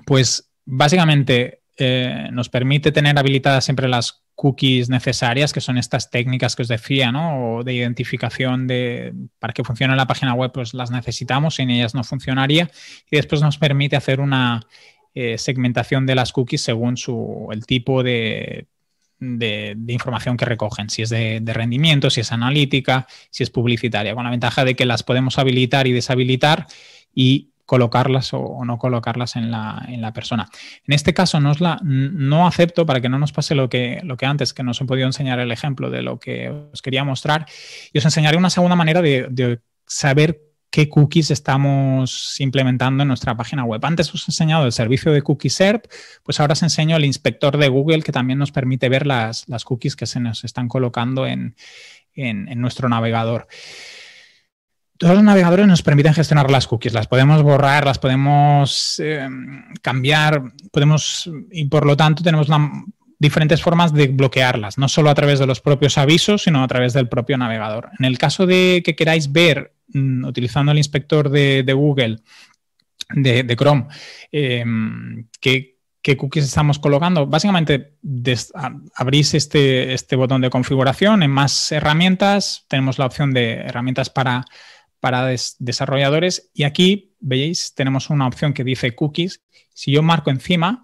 F: Pues básicamente nos permite tener habilitadas siempre las cookies necesarias, que son estas técnicas que os decía, ¿no? O de identificación para que funcione la página web, pues las necesitamos, sin ellas no funcionaría. Y después nos permite hacer una segmentación de las cookies según el tipo de información que recogen, si es de rendimiento, si es analítica, si es publicitaria, con la ventaja de que las podemos habilitar y deshabilitar y colocarlas o no colocarlas en la persona. En este caso no acepto, para que no nos pase lo que antes, que no os he podido enseñar el ejemplo de lo que os quería mostrar, y os enseñaré una segunda manera de saber qué cookies estamos implementando en nuestra página web. Antes os he enseñado el servicio de Cookie SERP, pues ahora os enseño el inspector de Google, que también nos permite ver las cookies que se nos están colocando en nuestro navegador. Todos los navegadores nos permiten gestionar las cookies, las podemos borrar, las podemos cambiar, y por lo tanto tenemos diferentes formas de bloquearlas, no solo a través de los propios avisos, sino a través del propio navegador. En el caso de que queráis ver, utilizando el inspector de Google, de Chrome, qué cookies estamos colocando, básicamente abrís este botón de configuración. En más herramientas tenemos la opción de herramientas para desarrolladores, y aquí veis, tenemos una opción que dice cookies. Si yo marco encima,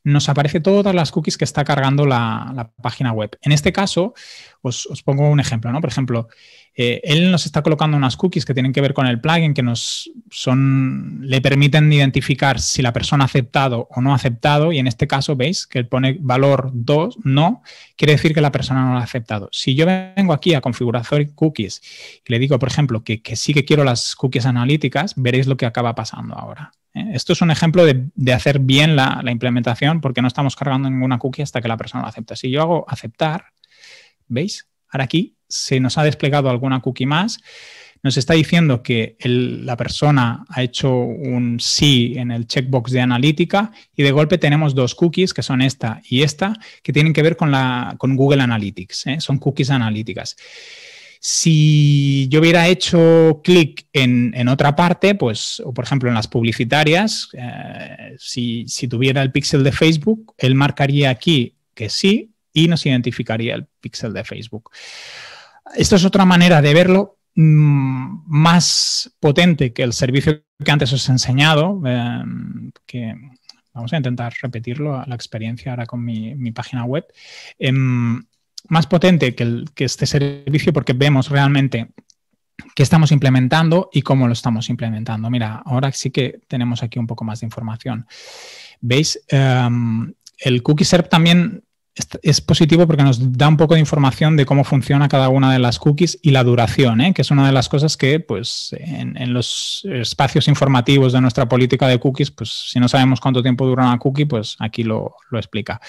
F: nos aparece todas las cookies que está cargando la página web. En este caso, os pongo un ejemplo, ¿no? Por ejemplo, él nos está colocando unas cookies que tienen que ver con el plugin, que le permiten identificar si la persona ha aceptado o no ha aceptado, y en este caso veis que él pone valor 2, no, quiere decir que la persona no lo ha aceptado. Si yo vengo aquí a configurar cookies y le digo, por ejemplo, que sí que quiero las cookies analíticas, veréis lo que acaba pasando ahora. Esto es un ejemplo de hacer bien la implementación, porque no estamos cargando ninguna cookie hasta que la persona lo acepta. Si yo hago aceptar, ¿veis? Ahora aquí se nos ha desplegado alguna cookie más. Nos está diciendo que la persona ha hecho un sí en el checkbox de analítica, y de golpe tenemos dos cookies, que son esta y esta, que tienen que ver con Google Analytics. Son cookies analíticas. Si yo hubiera hecho clic en otra parte, pues, o por ejemplo en las publicitarias, si tuviera el píxel de Facebook, él marcaría aquí que sí y nos identificaría el píxel de Facebook. Esto es otra manera de verlo, más potente que el servicio que antes os he enseñado, que vamos a intentar repetirlo a la experiencia ahora con mi página web. Más potente que este servicio, porque vemos realmente qué estamos implementando y cómo lo estamos implementando. Mira, ahora sí que tenemos aquí un poco más de información. ¿Veis? El Cookie SERP también es positivo porque nos da un poco de información de cómo funciona cada una de las cookies y la duración, que es una de las cosas que, pues, en los espacios informativos de nuestra política de cookies, pues si no sabemos cuánto tiempo dura una cookie, pues aquí lo explica.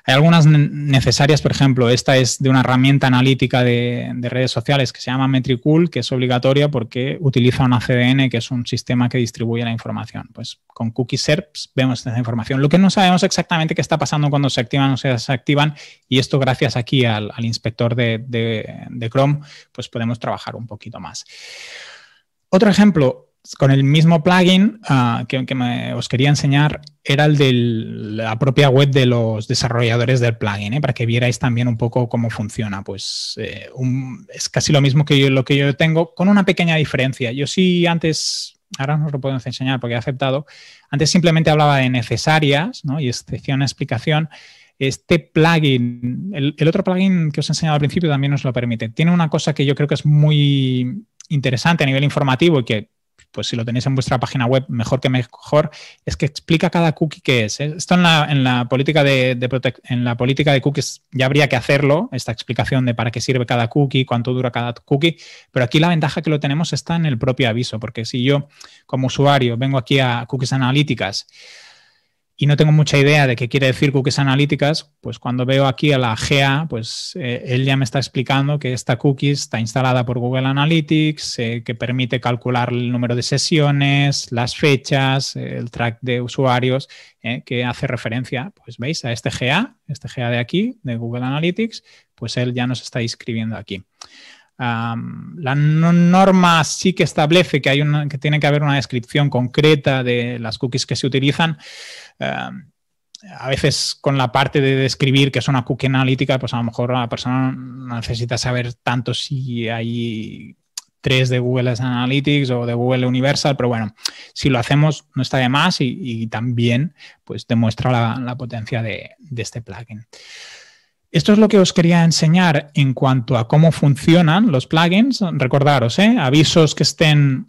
F: Hay algunas necesarias, por ejemplo, esta es de una herramienta analítica de redes sociales que se llama Metricool, que es obligatoria porque utiliza una CDN, que es un sistema que distribuye la información. Pues con Cookie SERPs vemos esta información. Lo que no sabemos exactamente qué está pasando cuando se activan o se desactivan, y esto gracias aquí al inspector de Chrome, pues podemos trabajar un poquito más. Otro ejemplo, con el mismo plugin que os quería enseñar, era el de la propia web de los desarrolladores del plugin, para que vierais también un poco cómo funciona. Pues es casi lo mismo que lo que yo tengo, con una pequeña diferencia. Yo sí antes, ahora no os lo puedo enseñar porque he aceptado, antes simplemente hablaba de necesarias, ¿no? Y excepción, explicación. Este plugin, el otro plugin que os he enseñado al principio también nos lo permite. Tiene una cosa que yo creo que es muy interesante a nivel informativo y que, pues si lo tenéis en vuestra página web, mejor que mejor, es que explica cada cookie qué es. Esto en la política de cookies ya habría que hacerlo, esta explicación de para qué sirve cada cookie, cuánto dura cada cookie, pero aquí la ventaja que lo tenemos está en el propio aviso, porque si yo como usuario vengo aquí a cookies analíticas y no tengo mucha idea de qué quiere decir cookies analíticas, pues cuando veo aquí a la GA, pues él ya me está explicando que esta cookie está instalada por Google Analytics, que permite calcular el número de sesiones, las fechas, el track de usuarios, que hace referencia, pues veis, a este GA de aquí, de Google Analytics, pues él ya nos está inscribiendo aquí. La norma sí que establece que tiene que haber una descripción concreta de las cookies que se utilizan. A veces con la parte de describir que es una cookie analítica, pues a lo mejor la persona no necesita saber tanto si hay 3 de Google Analytics o de Google Universal, pero bueno, si lo hacemos no está de más y también pues demuestra la potencia de este plugin. Esto es lo que os quería enseñar en cuanto a cómo funcionan los plugins. Recordaros, avisos que estén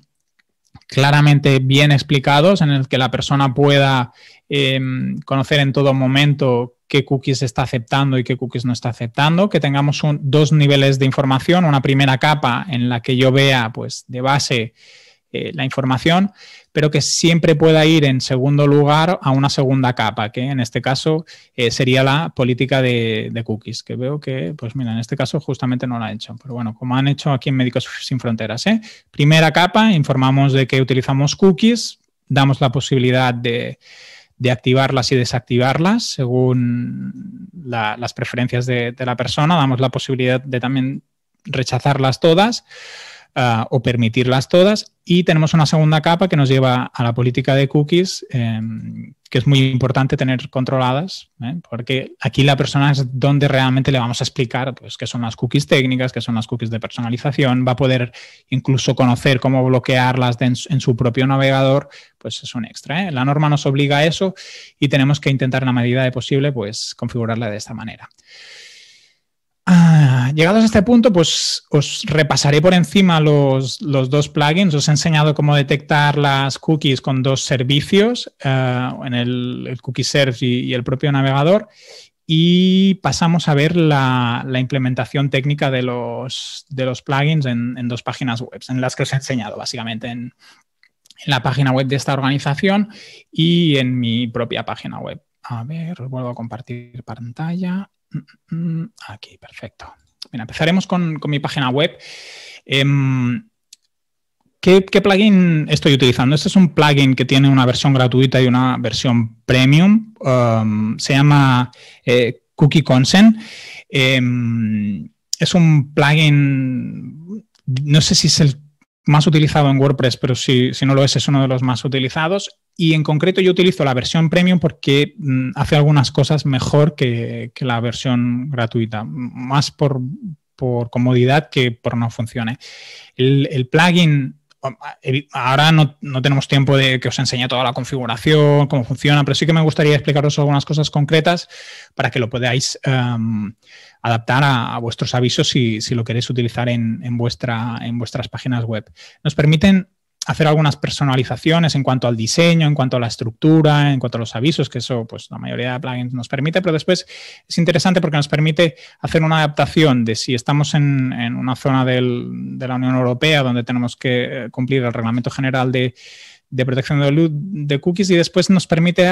F: claramente bien explicados, en el que la persona pueda conocer en todo momento qué cookies está aceptando y qué cookies no está aceptando, que tengamos 2 niveles de información, una primera capa en la que yo vea pues de base la información, pero que siempre pueda ir en segundo lugar a una segunda capa, que en este caso sería la política de cookies, que veo que, pues mira, en este caso justamente no la han hecho, pero bueno, como han hecho aquí en Médicos Sin Fronteras. Primera capa, informamos de que utilizamos cookies, damos la posibilidad de activarlas y desactivarlas según las preferencias de la persona, damos la posibilidad de también rechazarlas todas, o permitirlas todas, y tenemos una segunda capa que nos lleva a la política de cookies, que es muy importante tener controladas, porque aquí la persona es donde realmente le vamos a explicar pues, qué son las cookies técnicas, qué son las cookies de personalización, va a poder incluso conocer cómo bloquearlas en su propio navegador, pues es un extra. La norma nos obliga a eso y tenemos que intentar en la medida de posible pues, configurarla de esta manera. Llegados a este punto, pues os repasaré por encima los 2 plugins. Os he enseñado cómo detectar las cookies con 2 servicios, en el Cookie Search y el propio navegador. Y pasamos a ver la implementación técnica de los plugins en 2 páginas web, en las que os he enseñado básicamente en la página web de esta organización y en mi propia página web. A ver, os vuelvo a compartir pantalla. Aquí, perfecto. Mira, empezaremos con mi página web. ¿Qué plugin estoy utilizando? Este es un plugin que tiene una versión gratuita y una versión premium. Se llama Cookie Consent. Es un plugin, no sé si es el más utilizado en WordPress, pero si no lo es uno de los más utilizados. Y en concreto yo utilizo la versión premium porque hace algunas cosas mejor que la versión gratuita, más por comodidad que por no funcione. El plugin, ahora no tenemos tiempo de que os enseñe toda la configuración, cómo funciona, pero sí que me gustaría explicaros algunas cosas concretas para que lo podáis adaptar a vuestros avisos si lo queréis utilizar en vuestras páginas web. Nos permiten hacer algunas personalizaciones en cuanto al diseño, en cuanto a la estructura, en cuanto a los avisos, que eso pues la mayoría de plugins nos permite, pero después es interesante porque nos permite hacer una adaptación de si estamos en una zona de la Unión Europea donde tenemos que cumplir el Reglamento General de Protección de Cookies, y después nos permite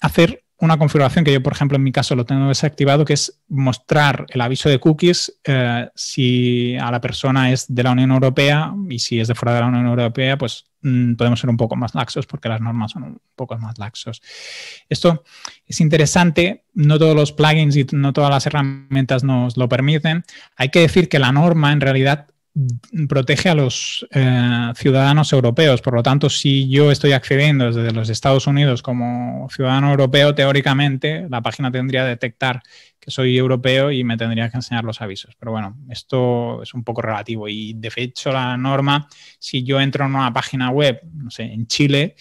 F: hacer una configuración que yo, por ejemplo, en mi caso lo tengo desactivado, que es mostrar el aviso de cookies si a la persona es de la Unión Europea, y si es de fuera de la Unión Europea, pues podemos ser un poco más laxos porque las normas son un poco más laxos. Esto es interesante, no todos los plugins y no todas las herramientas nos lo permiten. Hay que decir que la norma en realidad protege a los ciudadanos europeos. Por lo tanto, si yo estoy accediendo desde los Estados Unidos como ciudadano europeo, teóricamente la página tendría que detectar que soy europeo y me tendría que enseñar los avisos. Pero bueno, esto es un poco relativo y de hecho la norma, si yo entro en una página web, no sé, en Chile,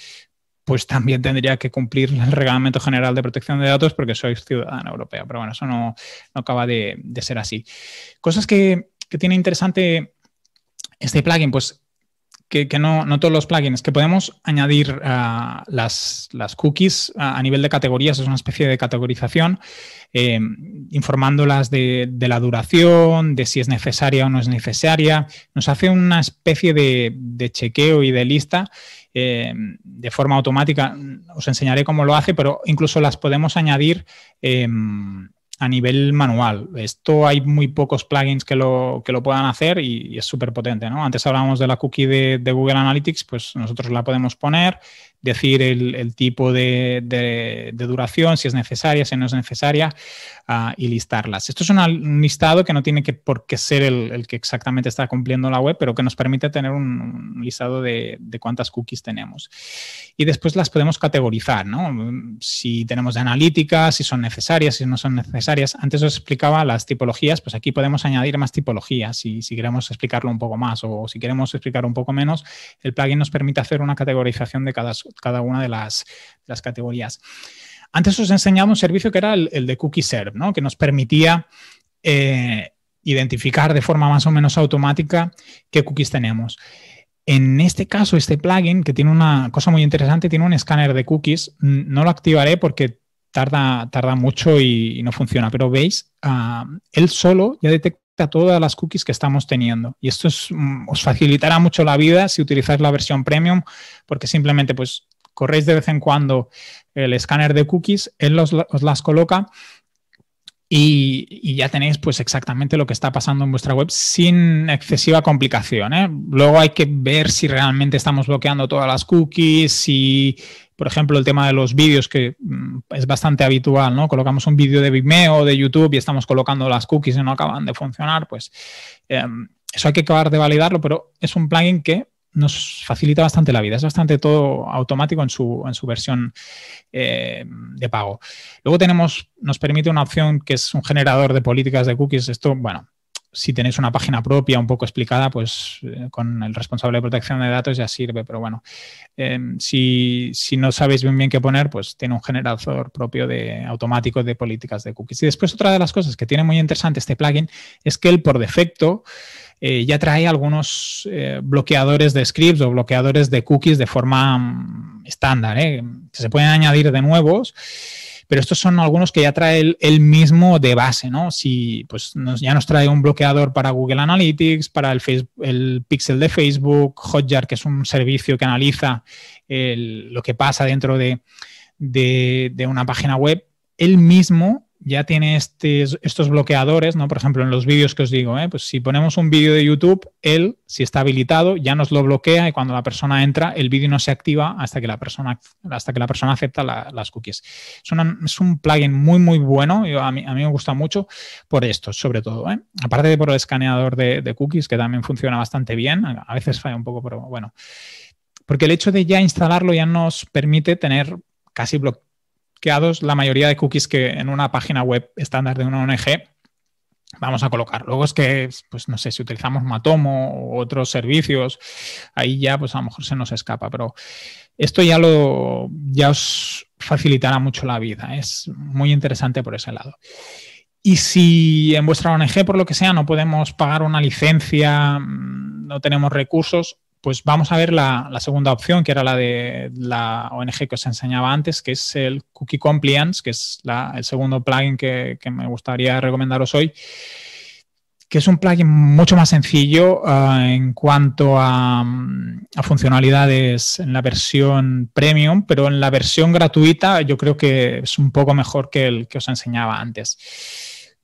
F: pues también tendría que cumplir el Reglamento General de Protección de Datos porque soy ciudadano europeo. Pero bueno, eso no acaba de ser así. Cosas que tiene interesante este plugin, pues que no todos los plugins, que podemos añadir las cookies a nivel de categorías, es una especie de categorización, informándolas de la duración, de si es necesaria o no es necesaria. Nos hace una especie de chequeo y de lista de forma automática. Os enseñaré cómo lo hace, pero incluso las podemos añadir a nivel manual. Esto hay muy pocos plugins que lo puedan hacer y es súper potente, ¿no? Antes hablábamos de la cookie de Google Analytics, pues nosotros la podemos poner, decir el tipo de duración, si es necesaria, si no es necesaria, y listarlas. Esto es un listado que no tiene por qué ser el que exactamente está cumpliendo la web, pero que nos permite tener un listado de cuántas cookies tenemos. Y después las podemos categorizar, ¿no? Si tenemos de analítica, si son necesarias, si no son necesarias. Antes os explicaba las tipologías, pues aquí podemos añadir más tipologías si queremos explicarlo un poco más o si queremos explicar un poco menos, el plugin nos permite hacer una categorización de cada una de las categorías. Antes os enseñaba un servicio que era el de Cookie Serve, ¿no? Que nos permitía identificar de forma más o menos automática qué cookies tenemos. En este caso, este plugin, que tiene una cosa muy interesante, tiene un escáner de cookies. No lo activaré porque tarda mucho y no funciona, pero veis, él solo ya detecta todas las cookies que estamos teniendo. Y esto os facilitará mucho la vida si utilizáis la versión premium, porque simplemente pues corréis de vez en cuando el escáner de cookies, él os las coloca y ya tenéis pues exactamente lo que está pasando en vuestra web sin excesiva complicación, ¿eh? Luego hay que ver si realmente estamos bloqueando todas las cookies, si, por ejemplo, el tema de los vídeos, que es bastante habitual, ¿no? Colocamos un vídeo de Vimeo o de YouTube y estamos colocando las cookies y no acaban de funcionar, pues eso hay que acabar de validarlo, pero es un plugin que nos facilita bastante la vida. Es bastante todo automático en su versión de pago. Luego nos permite una opción que es un generador de políticas de cookies. Esto, bueno, si tenéis una página propia un poco explicada, pues con el responsable de protección de datos ya sirve. Pero bueno, si no sabéis bien qué poner, pues tiene un generador propio automático de políticas de cookies. Y después otra de las cosas que tiene muy interesante este plugin es que él por defecto ya trae algunos bloqueadores de scripts o bloqueadores de cookies de forma estándar, que se pueden añadir de nuevos, pero estos son algunos que ya trae él mismo de base, ¿no? Si pues ya nos trae un bloqueador para Google Analytics, para el pixel de Facebook, Hotjar, que es un servicio que analiza lo que pasa dentro de una página web, él mismo ya tiene estos bloqueadores, ¿no? Por ejemplo, en los vídeos que os digo, pues si ponemos un vídeo de YouTube, él, si está habilitado, ya nos lo bloquea y cuando la persona entra, el vídeo no se activa hasta que la persona acepta las cookies. Es un plugin muy, muy bueno. A mí me gusta mucho por esto, sobre todo, aparte de por el escaneador de cookies, que también funciona bastante bien. A veces falla un poco, pero bueno. Porque el hecho de ya instalarlo ya nos permite tener casi bloqueados la mayoría de cookies que en una página web estándar de una ONG vamos a colocar. Luego es que, pues no sé, si utilizamos Matomo u otros servicios, ahí ya pues a lo mejor se nos escapa, pero esto ya os facilitará mucho la vida. Es muy interesante por ese lado. Y si en vuestra ONG, por lo que sea, no podemos pagar una licencia, no tenemos recursos, pues vamos a ver la segunda opción, que era la de la ONG que os enseñaba antes, que es el Cookie Compliance, que es el segundo plugin que me gustaría recomendaros hoy, que es un plugin mucho más sencillo en cuanto a funcionalidades en la versión premium, pero en la versión gratuita yo creo que es un poco mejor que el que os enseñaba antes.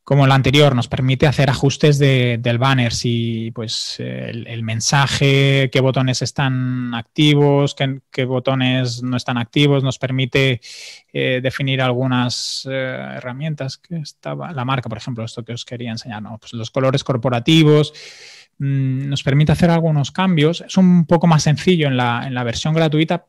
F: Como el anterior, nos permite hacer ajustes del banner, si pues el mensaje, qué botones están activos, qué botones no están activos, nos permite definir algunas herramientas que estaba, la marca, por ejemplo, esto que os quería enseñar, ¿no? Pues los colores corporativos, nos permite hacer algunos cambios. Es un poco más sencillo en la versión gratuita,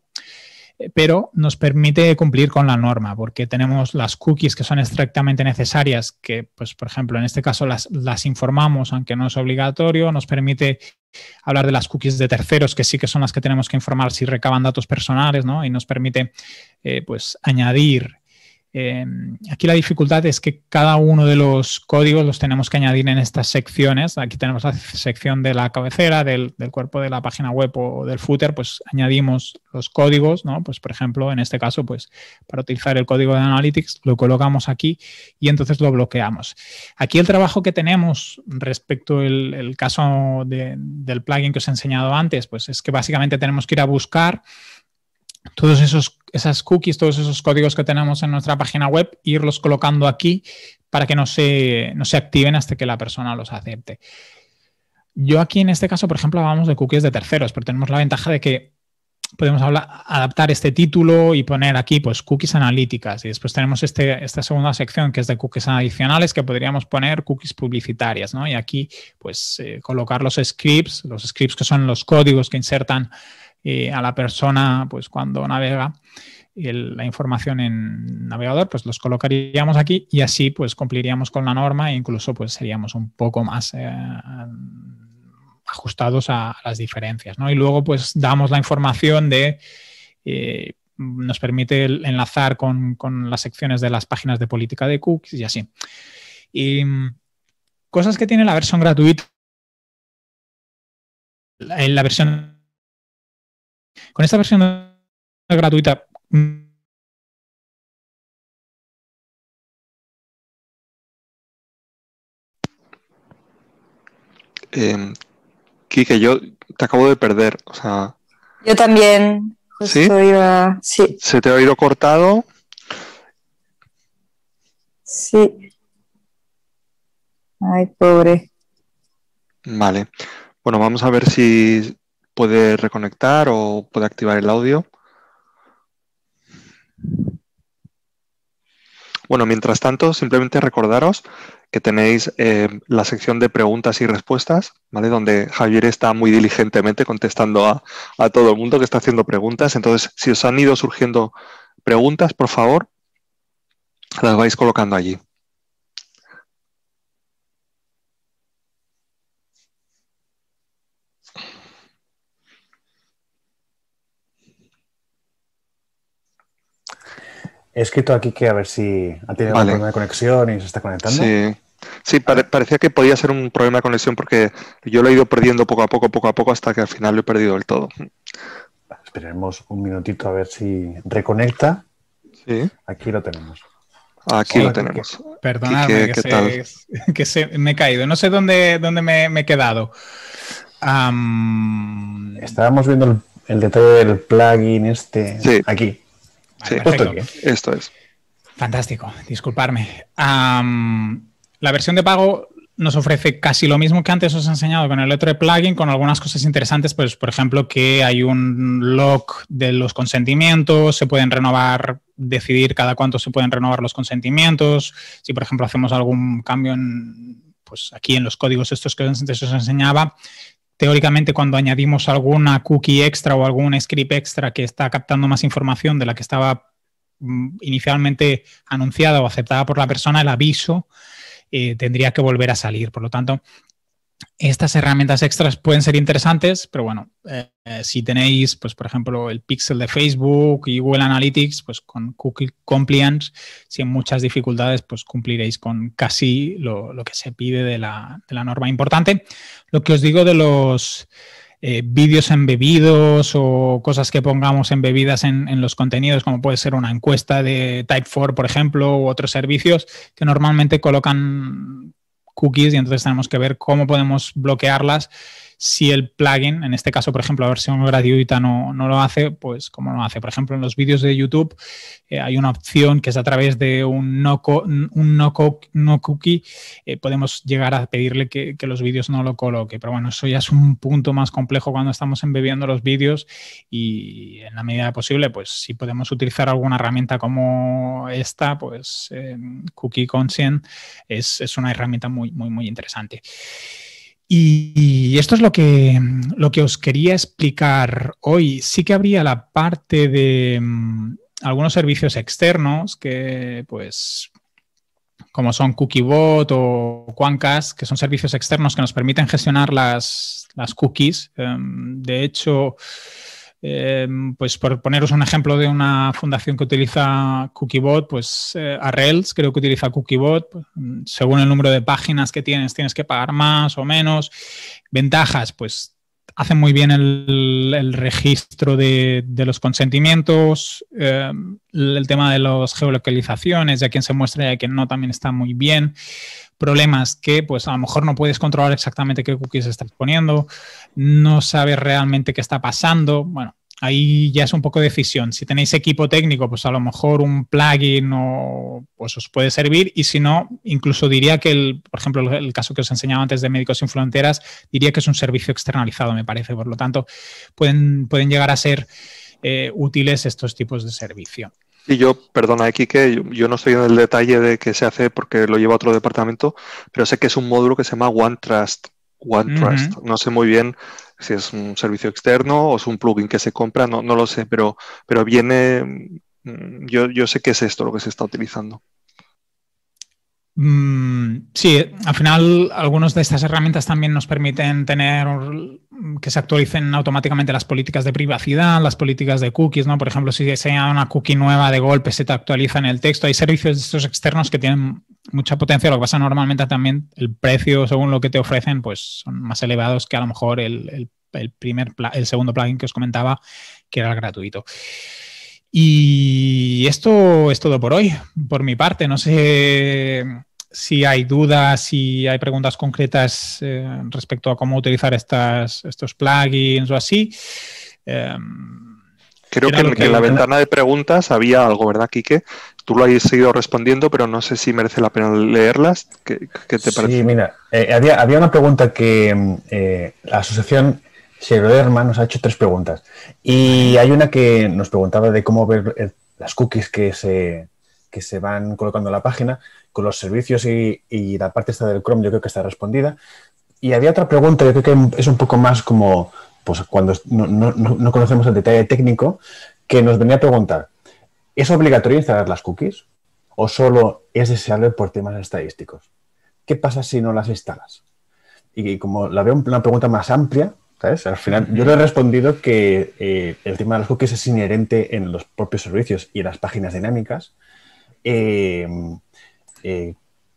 F: pero nos permite cumplir con la norma porque tenemos las cookies que son estrictamente necesarias, que, pues, por ejemplo, en este caso las informamos, aunque no es obligatorio. Nos permite hablar de las cookies de terceros, que sí que son las que tenemos que informar si recaban datos personales, ¿no? Y nos permite, pues, añadir Aquí la dificultad es que cada uno de los códigos los tenemos que añadir en estas secciones. Aquí tenemos la sección de la cabecera, del cuerpo de la página web o del footer, pues añadimos los códigos, ¿no? Pues por ejemplo, en este caso, pues para utilizar el código de Analytics lo colocamos aquí y entonces lo bloqueamos. Aquí el trabajo que tenemos respecto al caso del plugin que os he enseñado antes, pues es que básicamente tenemos que ir a buscar todos esas cookies, todos esos códigos que tenemos en nuestra página web, irlos colocando aquí para que no se activen hasta que la persona los acepte. Yo aquí en este caso, por ejemplo, hablamos de cookies de terceros, pero tenemos la ventaja de que podemos adaptar este título y poner aquí pues cookies analíticas, y después tenemos esta segunda sección que es de cookies adicionales, que podríamos poner cookies publicitarias, ¿no? Y aquí pues colocar los scripts que son los códigos que insertan a la persona pues cuando navega la información en navegador, pues los colocaríamos aquí y así pues cumpliríamos con la norma e incluso pues seríamos un poco más ajustados a las diferencias, ¿no? Y luego pues damos la información nos permite enlazar con las secciones de las páginas de política de cookies y así. Y cosas que tiene la versión gratuita. La versión con esta versión gratuita
A: Quique, yo te acabo de perder, o sea...
B: Yo también.
A: ¿Sí?
B: Sí.
A: ¿Se te ha oído cortado?
B: Sí. Ay, pobre.
A: Vale. Bueno, vamos a ver si puede reconectar o puede activar el audio. Bueno, mientras tanto, simplemente recordaros que tenéis la sección de preguntas y respuestas, ¿vale? Donde Javier está muy diligentemente contestando a todo el mundo que está haciendo preguntas. Entonces, si os han ido surgiendo preguntas, por favor, las vais colocando allí.
D: He escrito aquí que a ver si ha tenido un problema de conexión y se está conectando.
A: Sí, parecía que podía ser un problema de conexión porque yo lo he ido perdiendo poco a poco hasta que al final lo he perdido del todo.
D: Esperemos un minutito a ver si reconecta.
A: Sí.
D: Aquí lo tenemos.
A: Aquí lo tenemos.
F: Perdonadme, que me he caído. No sé dónde me he quedado.
D: Estábamos viendo el detalle del plugin
A: Sí.
D: aquí.
A: Sí, esto es.
F: Fantástico, disculparme. La versión de pago nos ofrece casi lo mismo que antes os he enseñado con el otro plugin, con algunas cosas interesantes, pues por ejemplo que hay un log de los consentimientos, se pueden renovar, decidir cada cuánto se pueden renovar los consentimientos. Si por ejemplo hacemos algún cambio pues aquí en los códigos estos que antes os enseñaba, teóricamente, cuando añadimos alguna cookie extra o algún script extra que está captando más información de la que estaba inicialmente anunciada o aceptada por la persona, el aviso tendría que volver a salir. Por lo tanto, estas herramientas extras pueden ser interesantes, pero bueno, si tenéis, pues por ejemplo, el Pixel de Facebook y Google Analytics, pues con Cookie Compliance, sin muchas dificultades, pues cumpliréis con casi lo que se pide de la norma importante. Lo que os digo de los vídeos embebidos o cosas que pongamos embebidas en los contenidos, como puede ser una encuesta de Typeform, por ejemplo, u otros servicios que normalmente colocan cookies y entonces tenemos que ver cómo podemos bloquearlas si el plugin, en este caso, por ejemplo, la versión gratuita no lo hace, pues como no hace. Por ejemplo, en los vídeos de YouTube hay una opción que es a través de un no cookie, podemos llegar a pedirle que los vídeos no lo coloque. Pero bueno, eso ya es un punto más complejo cuando estamos embebiendo los vídeos y en la medida posible, pues si podemos utilizar alguna herramienta como esta, pues Cookie Consent es una herramienta muy, muy, muy interesante. Y esto es lo que os quería explicar hoy. Sí que habría la parte de algunos servicios externos que, pues, como son Cookiebot o Quantcast, que son servicios externos que nos permiten gestionar las cookies. De hecho, Pues por poneros un ejemplo de una fundación que utiliza Cookiebot, pues Arrels creo que utiliza Cookiebot. Pues, según el número de páginas que tienes que pagar más o menos. Ventajas, pues hacen muy bien el registro de los consentimientos, el tema de las geolocalizaciones, de a quién se muestra y a quién no, también está muy bien. Problemas que pues a lo mejor no puedes controlar exactamente qué cookies estás poniendo, no sabes realmente qué está pasando. Bueno, ahí ya es un poco de decisión. Si tenéis equipo técnico, pues a lo mejor un plugin pues os puede servir, y si no, incluso diría que, por ejemplo, el caso que os enseñaba antes de Médicos Sin Fronteras, diría que es un servicio externalizado, me parece. Por lo tanto, pueden llegar a ser útiles estos tipos de servicio.
A: Y yo, perdona, Quique, yo no estoy en el detalle de qué se hace porque lo lleva otro departamento, pero sé que es un módulo que se llama OneTrust. No sé muy bien si es un servicio externo o es un plugin que se compra, no lo sé, pero viene, yo sé que es esto lo que se está utilizando.
F: Sí, al final algunas de estas herramientas también nos permiten tener que se actualicen automáticamente las políticas de privacidad, las políticas de cookies, ¿no? Por ejemplo, si se añade una cookie nueva de golpe, se te actualiza en el texto. Hay servicios de estos externos que tienen mucha potencia. Lo que pasa normalmente también el precio, según lo que te ofrecen, pues son más elevados que a lo mejor el segundo plugin que os comentaba, que era el gratuito. Y esto es todo por hoy, por mi parte. No sé si hay dudas, si hay preguntas concretas respecto a cómo utilizar estos plugins o así.
A: Creo que en la ventana de preguntas había algo, ¿verdad, Quique? Tú lo has ido respondiendo, pero no sé si merece la pena leerlas. ¿Qué te parece?
D: Sí, mira, había una pregunta que la asociación Xeroderma nos ha hecho 3 preguntas. Y hay una que nos preguntaba de cómo ver las cookies que se van colocando en la página con los servicios y la parte esta del Chrome. Yo creo que está respondida. Y había otra pregunta, yo creo que es un poco más como pues cuando no conocemos el detalle técnico, que nos venía a preguntar: ¿es obligatorio instalar las cookies o solo es deseable por temas estadísticos? ¿Qué pasa si no las instalas? Y como la veo una pregunta más amplia, ¿sabes? Al final yo le he respondido que el tema de las cookies es inherente en los propios servicios y en las páginas dinámicas,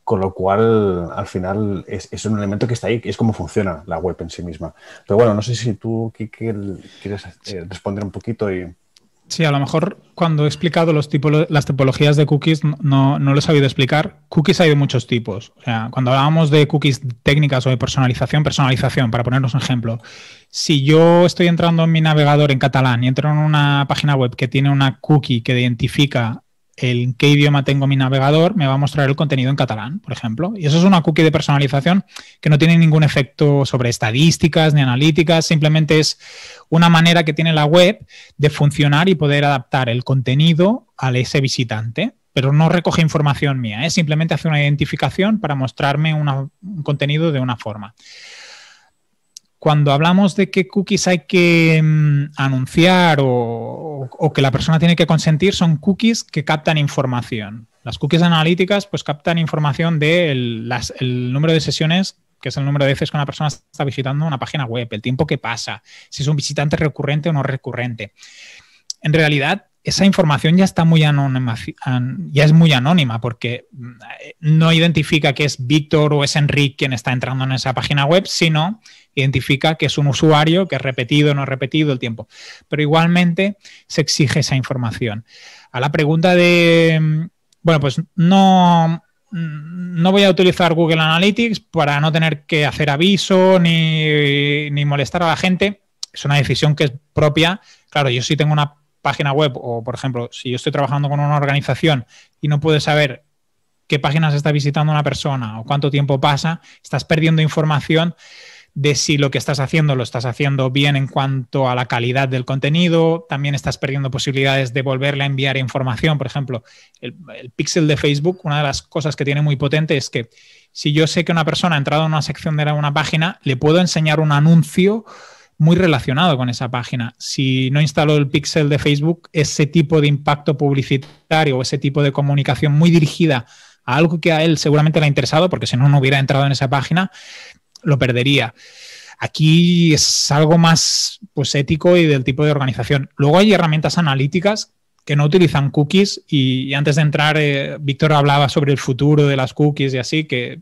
D: con lo cual al final es un elemento que está ahí, es cómo funciona la web en sí misma. Pero bueno, no sé si tú, Quique, quieres responder un poquito.
F: Sí, a lo mejor cuando he explicado las tipologías de cookies no lo he sabido explicar. Cookies hay de muchos tipos. O sea, cuando hablábamos de cookies técnicas o de personalización, para ponernos un ejemplo. Si yo estoy entrando en mi navegador en catalán y entro en una página web que tiene una cookie que identifica en qué idioma tengo mi navegador, me va a mostrar el contenido en catalán, por ejemplo. Y eso es una cookie de personalización que no tiene ningún efecto sobre estadísticas ni analíticas, simplemente es una manera que tiene la web de funcionar y poder adaptar el contenido a ese visitante, pero no recoge información mía, simplemente hace una identificación para mostrarme un contenido de una forma. Cuando hablamos de qué cookies hay que anunciar o que la persona tiene que consentir, son cookies que captan información. Las cookies analíticas pues captan información del número de sesiones, que es el número de veces que una persona está visitando una página web, el tiempo que pasa, si es un visitante recurrente o no recurrente. En realidad, esa información ya está muy anónima, ya es muy anónima, porque no identifica que es Víctor o es Enrique quien está entrando en esa página web, sino identifica que es un usuario, que es repetido o no repetido el tiempo. Pero igualmente se exige esa información. A la pregunta de, bueno, pues no voy a utilizar Google Analytics para no tener que hacer aviso ni molestar a la gente. Es una decisión que es propia. Claro, yo sí tengo una página web o, por ejemplo, si yo estoy trabajando con una organización y no puedo saber qué páginas está visitando una persona o cuánto tiempo pasa, estás perdiendo información de si lo que estás haciendo lo estás haciendo bien en cuanto a la calidad del contenido. También estás perdiendo posibilidades de volverle a enviar información. Por ejemplo, el pixel de Facebook, una de las cosas que tiene muy potente es que si yo sé que una persona ha entrado en una sección de una página, le puedo enseñar un anuncio muy relacionado con esa página. Si no instalo el pixel de Facebook, ese tipo de impacto publicitario, ese tipo de comunicación muy dirigida a algo que a él seguramente le ha interesado, porque si no, no hubiera entrado en esa página, lo perdería. Aquí es algo más pues, ético y del tipo de organización. Luego hay herramientas analíticas que no utilizan cookies y antes de entrar, Víctor hablaba sobre el futuro de las cookies y así, que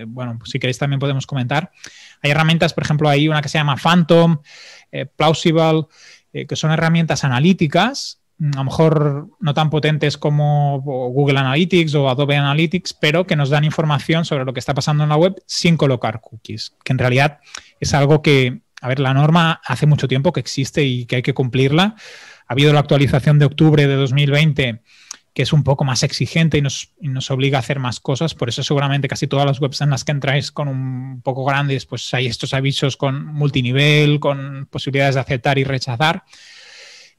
F: bueno, pues si queréis también podemos comentar. Hay herramientas, por ejemplo, hay una que se llama Phantom, Plausible, que son herramientas analíticas, a lo mejor no tan potentes como Google Analytics o Adobe Analytics, pero que nos dan información sobre lo que está pasando en la web sin colocar cookies, que en realidad es algo que, a ver, la norma hace mucho tiempo que existe y que hay que cumplirla. Ha habido la actualización de octubre de 2020, que es un poco más exigente y nos obliga a hacer más cosas. Por eso seguramente casi todas las webs en las que entráis con un poco grandes, pues hay estos avisos con multinivel, con posibilidades de aceptar y rechazar.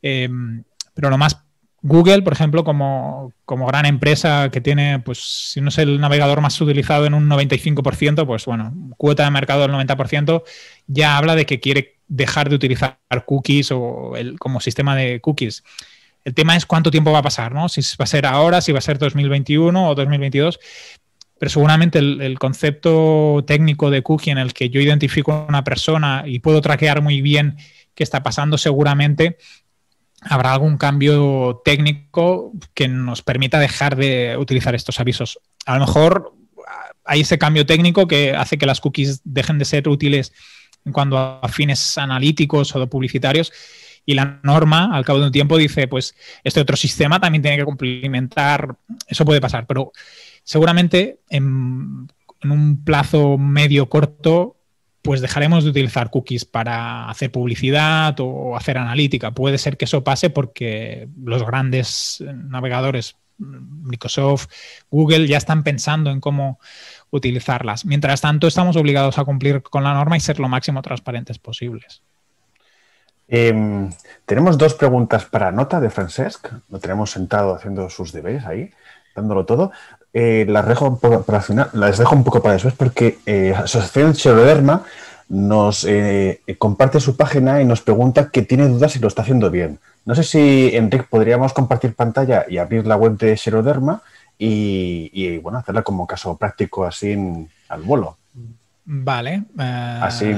F: Pero lo más, Google, por ejemplo, como gran empresa que tiene, pues si no es el navegador más utilizado en un 95%, pues bueno, cuota de mercado del 90%, ya habla de que quiere dejar de utilizar cookies o como sistema de cookies. El tema es cuánto tiempo va a pasar, ¿no? Si va a ser ahora, si va a ser 2021 o 2022. Pero seguramente el concepto técnico de cookie en el que yo identifico a una persona y puedo traquear muy bien qué está pasando, seguramente habrá algún cambio técnico que nos permita dejar de utilizar estos avisos. A lo mejor hay ese cambio técnico que hace que las cookies dejen de ser útiles en cuanto a fines analíticos o publicitarios, y la norma, al cabo de un tiempo, dice, pues, este otro sistema también tiene que complementar. Eso puede pasar, pero seguramente en un plazo medio corto, pues dejaremos de utilizar cookies para hacer publicidad o hacer analítica. Puede ser que eso pase porque los grandes navegadores, Microsoft, Google, ya están pensando en cómo utilizarlas. Mientras tanto, estamos obligados a cumplir con la norma y ser lo máximo transparentes posibles.
D: Tenemos 2 preguntas para nota de Francesc. Lo tenemos sentado haciendo sus deberes ahí, dándolo todo. Las dejo un poco para el final, las dejo un poco para después porque Asociación Xeroderma nos comparte su página y nos pregunta que tiene dudas si lo está haciendo bien. No sé si, Enric, podríamos compartir pantalla y abrir la web de Xeroderma y bueno, hacerla como caso práctico así al vuelo.
F: Vale.
D: Así...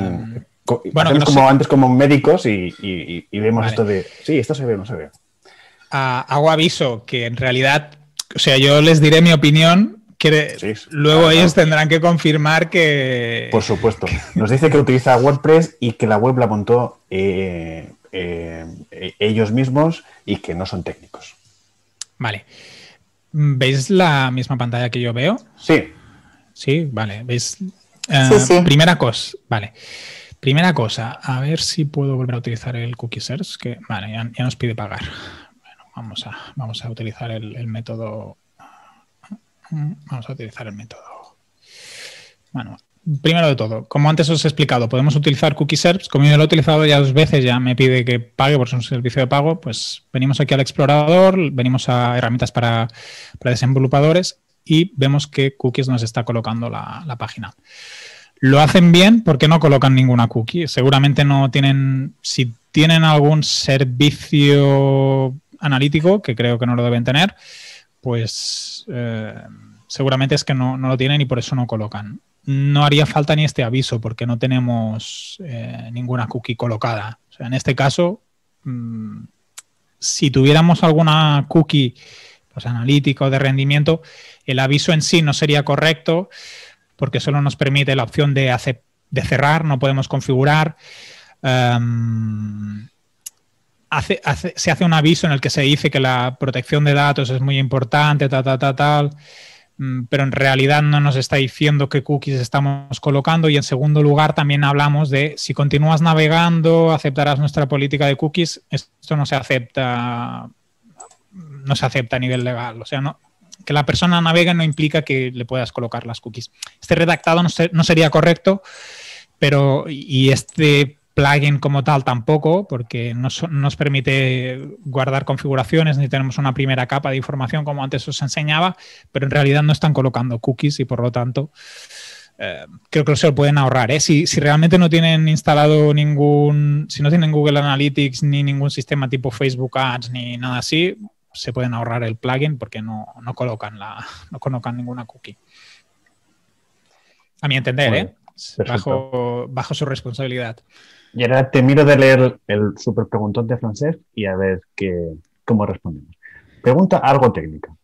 F: Bueno,
D: hacemos
F: no
D: como
F: sé.
D: antes como médicos y vemos
F: Vale.
D: esto de sí, esto se ve o no se ve.
F: Hago aviso que en realidad, o sea, yo les diré mi opinión, que
D: Sí,
F: luego
D: claro.
F: ellos tendrán que confirmar que...
D: Por supuesto. Nos dice que utiliza WordPress y que la web la montó ellos mismos y que no son técnicos.
F: Vale. ¿Veis la misma pantalla que yo veo?
D: Sí.
F: Sí, vale. ¿Veis?
B: Sí.
F: Primera cosa, vale. Primera cosa, a ver si puedo volver a utilizar el Cookie Search, que vale, ya nos pide pagar. Bueno, vamos a utilizar el método. Vamos a utilizar el método. Bueno, primero de todo, como antes os he explicado, podemos utilizar Cookie Search. Como yo lo he utilizado ya 2 veces, ya me pide que pague por un servicio de pago, pues venimos aquí al explorador, venimos a herramientas para desenvolupadores y vemos que Cookies nos está colocando la página. Lo hacen bien porque no colocan ninguna cookie. Seguramente no tienen... Si tienen algún servicio analítico, que creo que no lo deben tener, pues seguramente es que no lo tienen y por eso no colocan. No haría falta ni este aviso porque no tenemos ninguna cookie colocada. O sea, en este caso, si tuviéramos alguna cookie pues, analítica o de rendimiento, el aviso en sí no sería correcto, porque solo nos permite la opción de cerrar, no podemos configurar. Se hace un aviso en el que se dice que la protección de datos es muy importante, tal, pero en realidad no nos está diciendo qué cookies estamos colocando. Y en segundo lugar también hablamos de si continúas navegando, aceptarás nuestra política de cookies. Esto no se acepta a nivel legal. O sea, no... Que la persona navegue no implica que le puedas colocar las cookies. Este redactado no sería correcto, pero y este plugin como tal tampoco, porque no nos permite guardar configuraciones ni tenemos una primera capa de información como antes os enseñaba, pero en realidad no están colocando cookies y por lo tanto creo que se lo pueden ahorrar. Si realmente no tienen instalado si no tienen Google Analytics ni ningún sistema tipo Facebook Ads ni nada así, se pueden ahorrar el plugin porque no colocan ninguna cookie. A mi entender, bajo su responsabilidad.
D: Y ahora te miro de leer el super preguntón de Francesc y a ver cómo respondemos. Pregunta algo técnica.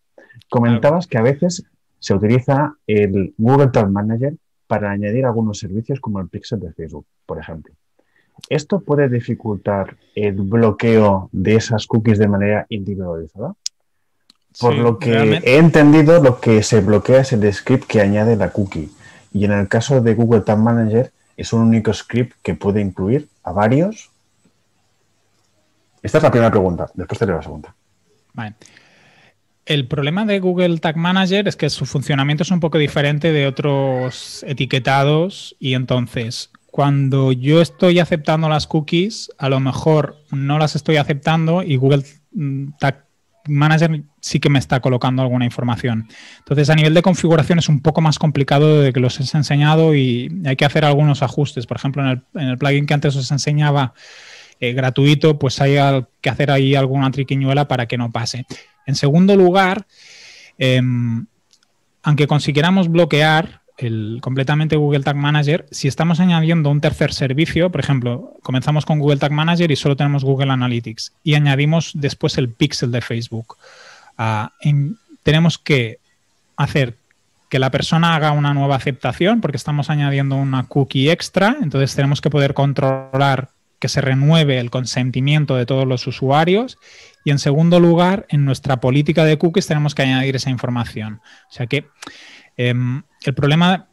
D: Comentabas que a veces se utiliza el Google Tag Manager para añadir algunos servicios como el Pixel de Facebook, por ejemplo. ¿Esto puede dificultar el bloqueo de esas cookies de manera individualizada? Por lo que realmente he entendido, lo que se bloquea es el script que añade la cookie. Y en el caso de Google Tag Manager, es un único script que puede incluir a varios. Esta es la primera pregunta. Después te leo la segunda.
F: Vale. El problema de Google Tag Manager es que su funcionamiento es un poco diferente de otros etiquetados y entonces cuando yo estoy aceptando las cookies, a lo mejor no las estoy aceptando y Google Tag Manager sí que me está colocando alguna información. Entonces, a nivel de configuración es un poco más complicado de que los he enseñado y hay que hacer algunos ajustes. Por ejemplo, en el plugin que antes os enseñaba gratuito, pues hay que hacer ahí alguna triquiñuela para que no pase. En segundo lugar, aunque consiguiéramos bloquear completamente Google Tag Manager, si estamos añadiendo un tercer servicio, por ejemplo, comenzamos con Google Tag Manager y solo tenemos Google Analytics y añadimos después el Pixel de Facebook, tenemos que hacer que la persona haga una nueva aceptación porque estamos añadiendo una cookie extra, entonces tenemos que poder controlar que se renueve el consentimiento de todos los usuarios y en segundo lugar, en nuestra política de cookies tenemos que añadir esa información. O sea que el problema,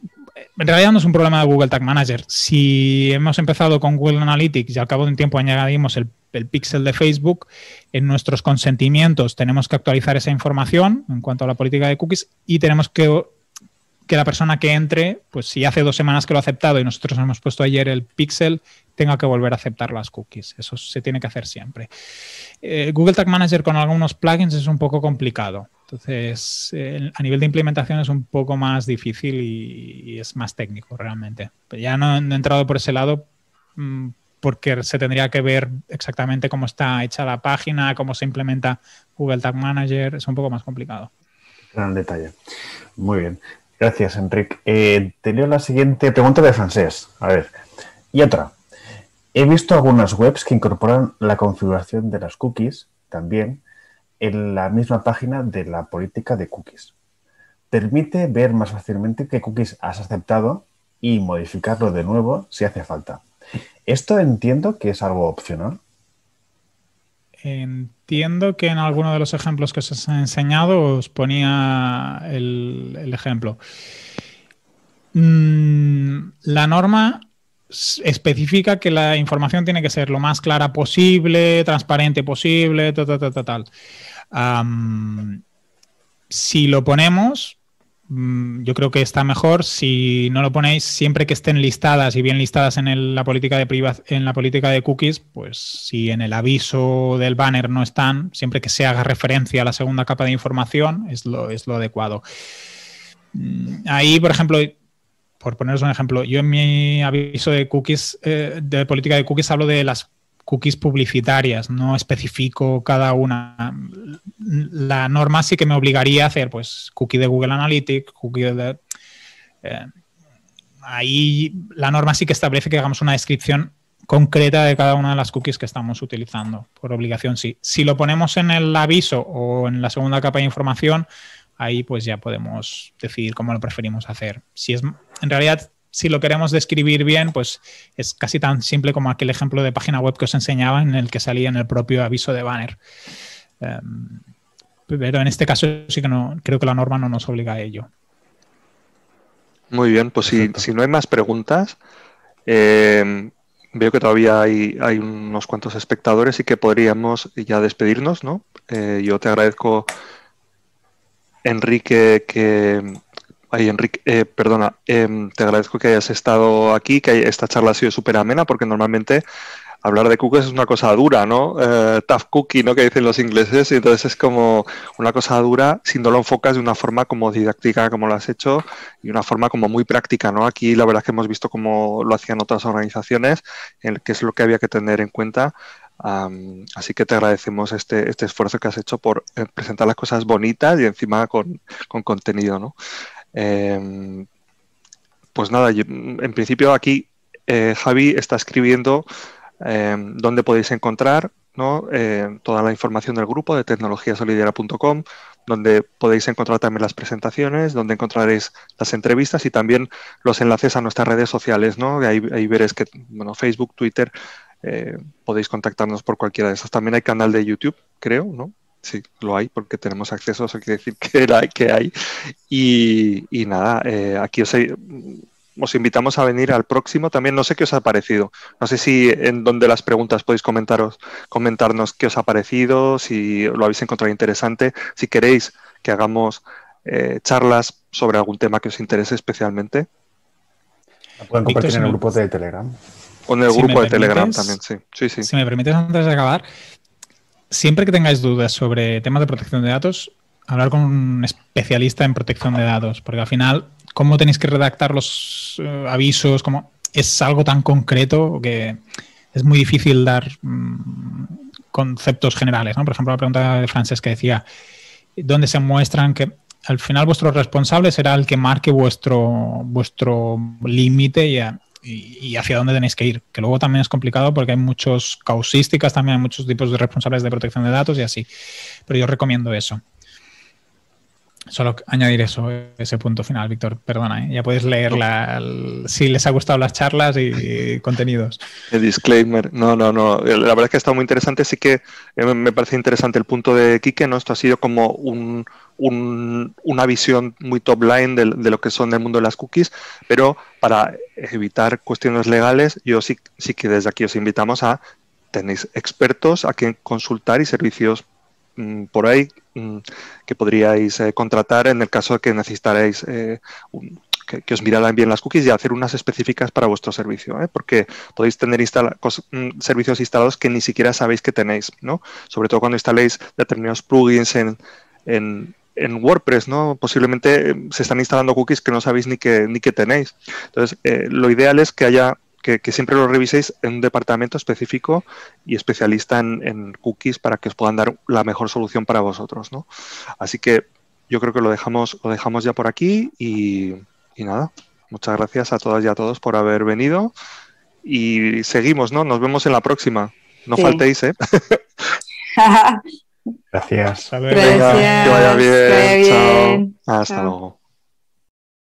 F: en realidad no es un problema de Google Tag Manager. Si hemos empezado con Google Analytics y al cabo de un tiempo añadimos el pixel de Facebook, en nuestros consentimientos tenemos que actualizar esa información en cuanto a la política de cookies y tenemos que la persona que entre, pues si hace 2 semanas que lo ha aceptado y nosotros hemos puesto ayer el pixel, tenga que volver a aceptar las cookies. Eso se tiene que hacer siempre. Google Tag Manager con algunos plugins es un poco complicado. Entonces, a nivel de implementación es un poco más difícil y es más técnico realmente. Pero ya no he entrado por ese lado porque se tendría que ver exactamente cómo está hecha la página, cómo se implementa Google Tag Manager. Es un poco más complicado.
D: Gran detalle. Muy bien. Gracias, Enric. Te leo la siguiente pregunta de Francesc. A ver. Y otra. He visto algunas webs que incorporan la configuración de las cookies también en la misma página de la política de cookies. Permite ver más fácilmente qué cookies has aceptado y modificarlo de nuevo si hace falta. Esto entiendo que es algo opcional.
F: Entiendo que en alguno de los ejemplos que os he enseñado os ponía el ejemplo. La norma especifica que la información tiene que ser lo más clara posible, transparente posible, tal. Si lo ponemos, yo creo que está mejor. Si no lo ponéis, siempre que estén listadas y bien listadas en la política de cookies, pues si en el aviso del banner no están, siempre que se haga referencia a la segunda capa de información, es lo adecuado. Ahí, por ejemplo, por poneros un ejemplo, yo en mi aviso de cookies, de política de cookies, hablo de las cookies publicitarias, no especifico cada una. La norma sí que me obligaría a hacer pues cookie de Google Analytics, cookie de... ahí la norma sí que establece que hagamos una descripción concreta de cada una de las cookies que estamos utilizando. Por obligación, sí. Si lo ponemos en el aviso o en la segunda capa de información, ahí pues ya podemos decidir cómo lo preferimos hacer. En realidad, si lo queremos describir bien, pues es casi tan simple como aquel ejemplo de página web que os enseñaba en el que salía en el propio aviso de banner. Pero en este caso sí que no, creo que la norma no nos obliga a ello.
A: Muy bien, pues si no hay más preguntas, veo que todavía hay unos cuantos espectadores y que podríamos ya despedirnos, ¿no? Yo te agradezco, Enrique, te agradezco que hayas estado aquí, que esta charla ha sido súper amena, porque normalmente hablar de cookies es una cosa dura, ¿no? Tough cookie, ¿no? Que dicen los ingleses, y entonces es como una cosa dura si no lo enfocas de una forma como didáctica, como lo has hecho, y una forma como muy práctica, ¿no? Aquí la verdad es que hemos visto cómo lo hacían otras organizaciones, que es lo que había que tener en cuenta. Así que te agradecemos este esfuerzo que has hecho por presentar las cosas bonitas y encima con contenido, ¿no? pues nada, en principio aquí Javi está escribiendo dónde podéis encontrar, ¿no? Toda la información del grupo de tecnologiasolidaria.com, donde podéis encontrar también las presentaciones, donde encontraréis las entrevistas y también los enlaces a nuestras redes sociales, ¿no? Ahí veréis que, bueno, Facebook, Twitter, podéis contactarnos por cualquiera de esas. También hay canal de YouTube, creo, ¿no? Sí, lo hay porque tenemos acceso, eso quiere decir que hay. Y nada, aquí os invitamos a venir al próximo. También no sé qué os ha parecido. No sé si en donde las preguntas podéis comentarnos qué os ha parecido, si lo habéis encontrado interesante, si queréis que hagamos charlas sobre algún tema que os interese especialmente.
D: La pueden compartir en el grupo de Telegram.
A: O en el grupo de Telegram también, sí.
F: Si me permites, antes de acabar, siempre que tengáis dudas sobre temas de protección de datos, hablar con un especialista en protección de datos, porque al final, cómo tenéis que redactar los avisos, es algo tan concreto que es muy difícil dar conceptos generales, ¿no? Por ejemplo, la pregunta de Francesc que decía, ¿dónde se muestran que al final vuestro responsable será el que marque vuestro límite y hacia dónde tenéis que ir? Que luego también es complicado porque hay muchas causísticas, también hay muchos tipos de responsables de protección de datos y así. Pero yo recomiendo eso. Solo añadir ese punto final, Víctor. Perdona, ya puedes leer si les ha gustado las charlas y contenidos.
A: El disclaimer. No. La verdad es que ha estado muy interesante. Sí que me parece interesante el punto de Quique, ¿no? Esto ha sido como una visión muy top line de lo que son el mundo de las cookies, pero para evitar cuestiones legales, yo sí que desde aquí os invitamos tenéis expertos a quien consultar y servicios por ahí que podríais contratar en el caso de que necesitarais que os miraran bien las cookies y hacer unas específicas para vuestro servicio, porque podéis tener servicios instalados que ni siquiera sabéis que tenéis, ¿no? Sobre todo cuando instaléis determinados plugins en WordPress, ¿no? Posiblemente se están instalando cookies que no sabéis ni que tenéis. Entonces, lo ideal es que siempre lo reviséis en un departamento específico y especialista en cookies para que os puedan dar la mejor solución para vosotros, ¿no? Así que yo creo que lo dejamos ya por aquí y nada, muchas gracias a todas y a todos por haber venido y seguimos, ¿no? Nos vemos en la próxima. No faltéis, ¿eh?
D: Gracias.
A: Venga, que vaya bien. Chao. Hasta luego.